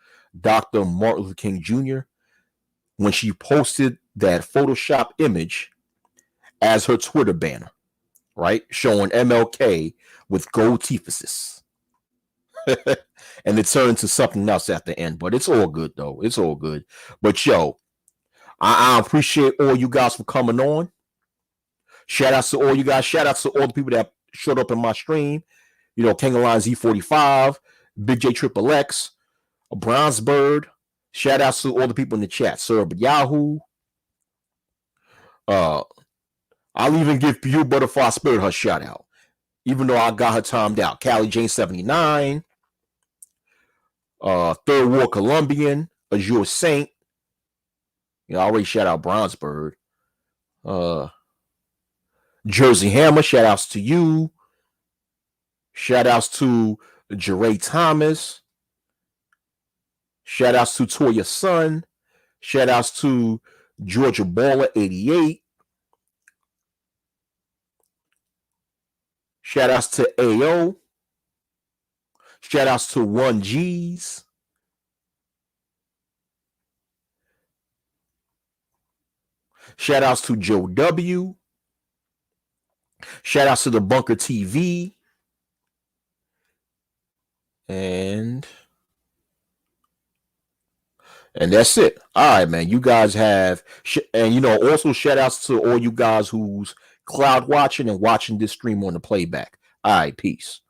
Dr. Martin Luther King Jr. when she posted that Photoshop image as her Twitter banner, right? Showing MLK with gold teethuses. And it turned to something else at the end, but it's all good though. It's all good. But yo, I appreciate all you guys for coming on. Shout outs to all you guys. Shout outs to all the people that showed up in my stream. You know, King of Line Z45, Big J Triple X, Bronze Bird. Shout outs to all the people in the chat. Sir but Yahoo. I'll even give Pure Butterfly Spirit her shout out, even though I got her timed out. Callie Jane 79, Third War Colombian, Azure Saint. You know, I already shout out Bronze Bird. Jersey Hammer, shout outs to you. Shout outs to Jeray Thomas. Shout outs to Toya Sun. Shout outs to Georgia Baller 88. Shout outs to AO. Shout outs to 1Gs. Shout outs to Joe W. Shout outs to the Bunker TV. And that's it. All right, man. You guys have, and you know, also shout outs to all you guys who's cloud watching and watching this stream on the playback. All right, peace.